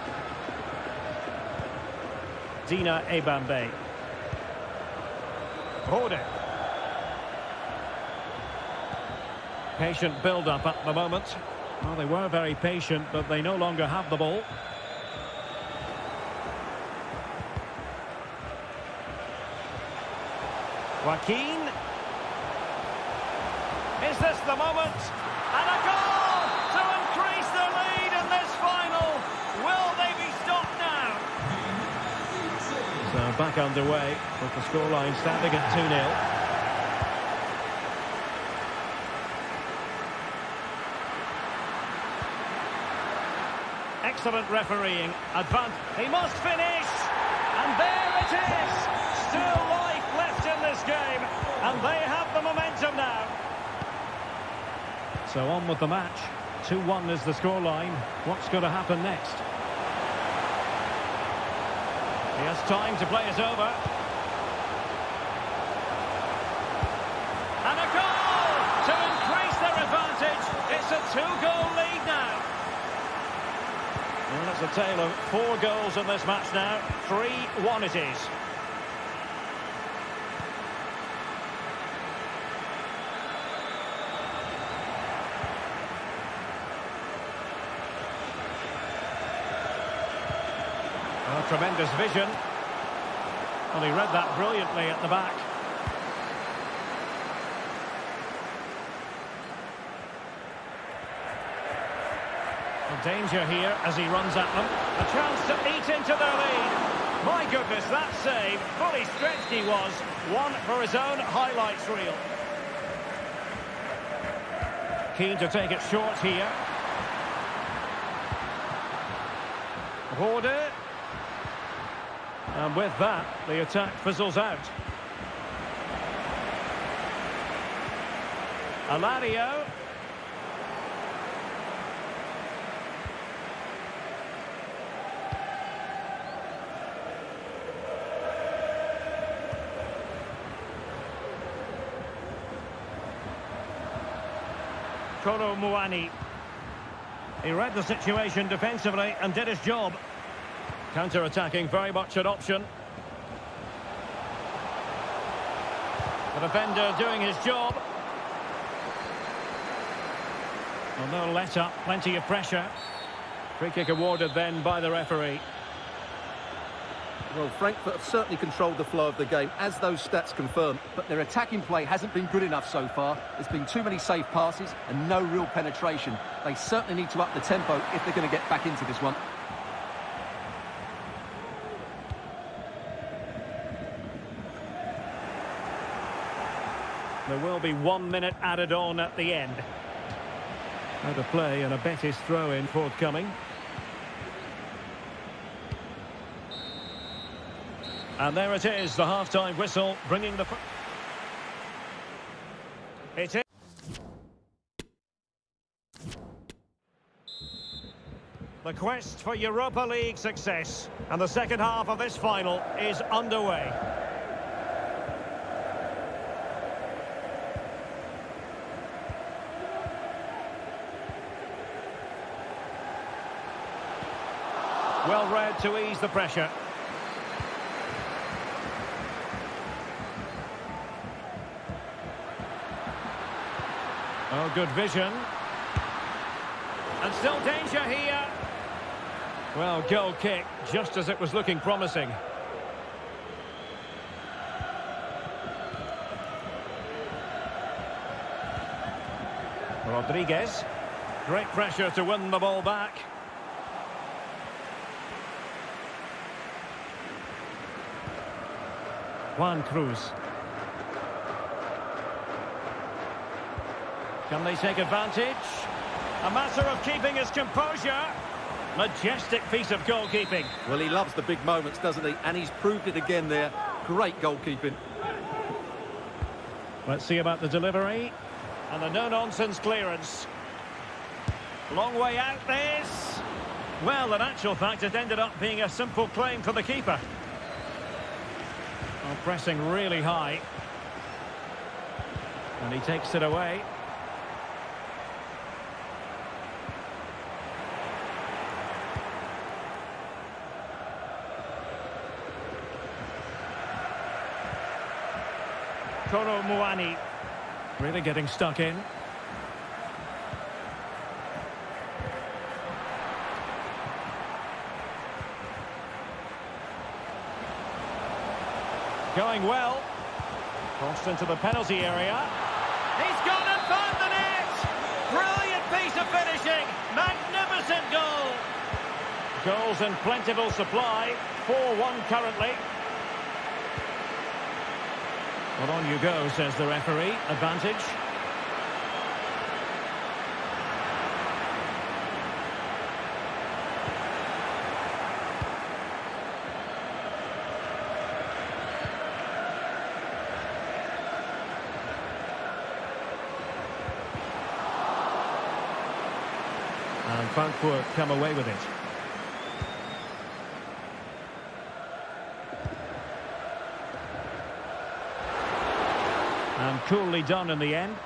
Dina Ebambe. Rode. Patient build-up at the moment. Well, they were very patient, but they no longer have the ball. Joaquin. Is this the moment? And a goal to increase their lead in this final. Will they be stopped now? So back underway with the scoreline standing at 2-0. Excellent refereeing. He must finish. And there it is. Still life left in this game. And they have the momentum now. So on with the match. 2-1 is the scoreline. What's going to happen next? He has time to play it over. And a goal to increase their advantage. It's a 2-goal lead now. Well, that's a tale of 4 goals in this match now. 3-1 it is. Oh, tremendous vision. Well, he read that brilliantly at the back. Danger here as he runs at them. A chance to eat into their lead. My goodness, that save. Fully stretched he was. One for his own highlights reel. Keen to take it short here. Rode. And with that, the attack fizzles out. Alario. Kolo Muani. He read the situation defensively and did his job. Counter-attacking, very much an option. The defender doing his job. Well, no let-up, plenty of pressure. Free kick awarded then by the referee. Well, Frankfurt have certainly controlled the flow of the game, as those stats confirm, but their attacking play hasn't been good enough so far. There's been too many safe passes and no real penetration. They certainly need to up the tempo if they're going to get back into this one. There will be 1 minute added on at the end. Out of play and a Betis throw-in forthcoming. And there it is, the half-time whistle, bringing the... It is... The quest for Europa League success. And the second half of this final is underway. Well read to ease the pressure. Oh, good vision. And still danger here. Well, goal kick, just as it was looking promising. Rodriguez. Great pressure to win the ball back. Juan Cruz. Can they take advantage? A matter of keeping his composure. Majestic piece of goalkeeping. Well, he loves the big moments, doesn't he? And he's proved it again there. Great goalkeeping. Let's see about the delivery. And the no-nonsense clearance. Long way out this. Well, in actual fact, it ended up being a simple claim for the keeper. Oh, pressing really high. And he takes it away. Koro Muani really getting stuck in. Going well. Crossed into the penalty area. He's gone and found the net! Brilliant piece of finishing! Magnificent goal! Goals in plentiful supply. 4-1 currently. Well, on you go, says the referee. Advantage. And Frankfurt come away with it. And coolly done in the end.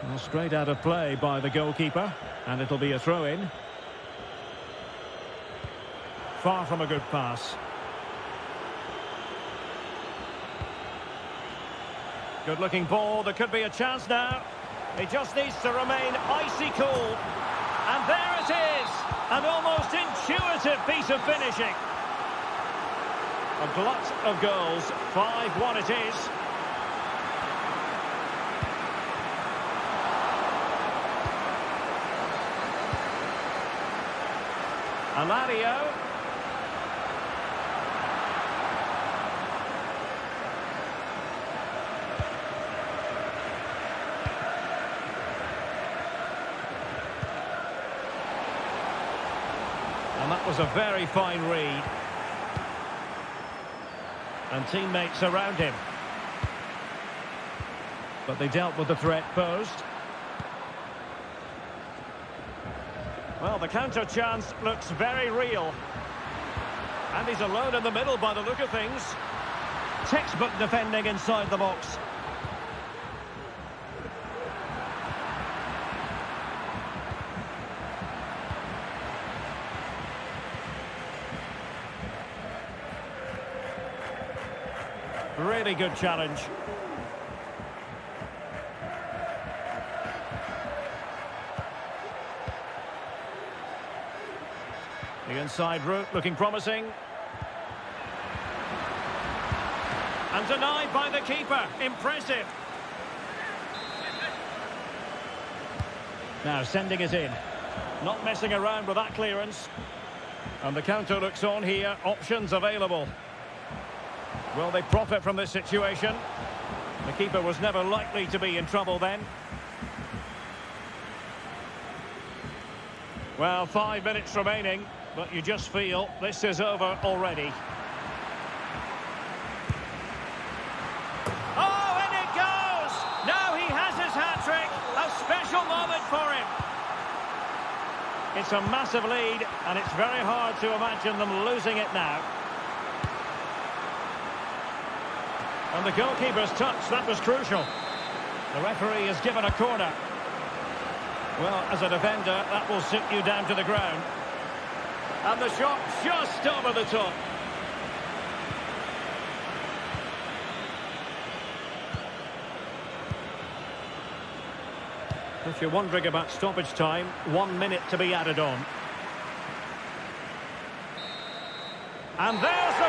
Well, straight out of play by the goalkeeper. And it'll be a throw-in. Far from a good pass. Good-looking ball. There could be a chance now. He just needs to remain icy cool. And there it is. An almost intuitive piece of finishing. A glut of goals. 5-1 it is. Alario. And that was a very fine read. And teammates around him. But they dealt with the threat posed. Well, the counter chance looks very real. And he's alone in the middle by the look of things. Textbook defending inside the box. Really good challenge. The inside route looking promising. And denied by the keeper. Impressive. Now sending it in. Not messing around with that clearance. And the counter looks on here. Options available. Will they profit from this situation? The keeper was never likely to be in trouble then. Well, 5 minutes remaining, but you just feel this is over already. Oh, and it goes! Now he has his hat-trick. A special moment for him. It's a massive lead, and it's very hard to imagine them losing it now. And the goalkeeper's touch, that was crucial. The referee has given a corner. Well, as a defender, that will sit you down to the ground. And the shot just over the top. If you're wondering about stoppage time, 1 minute to be added on. And there's the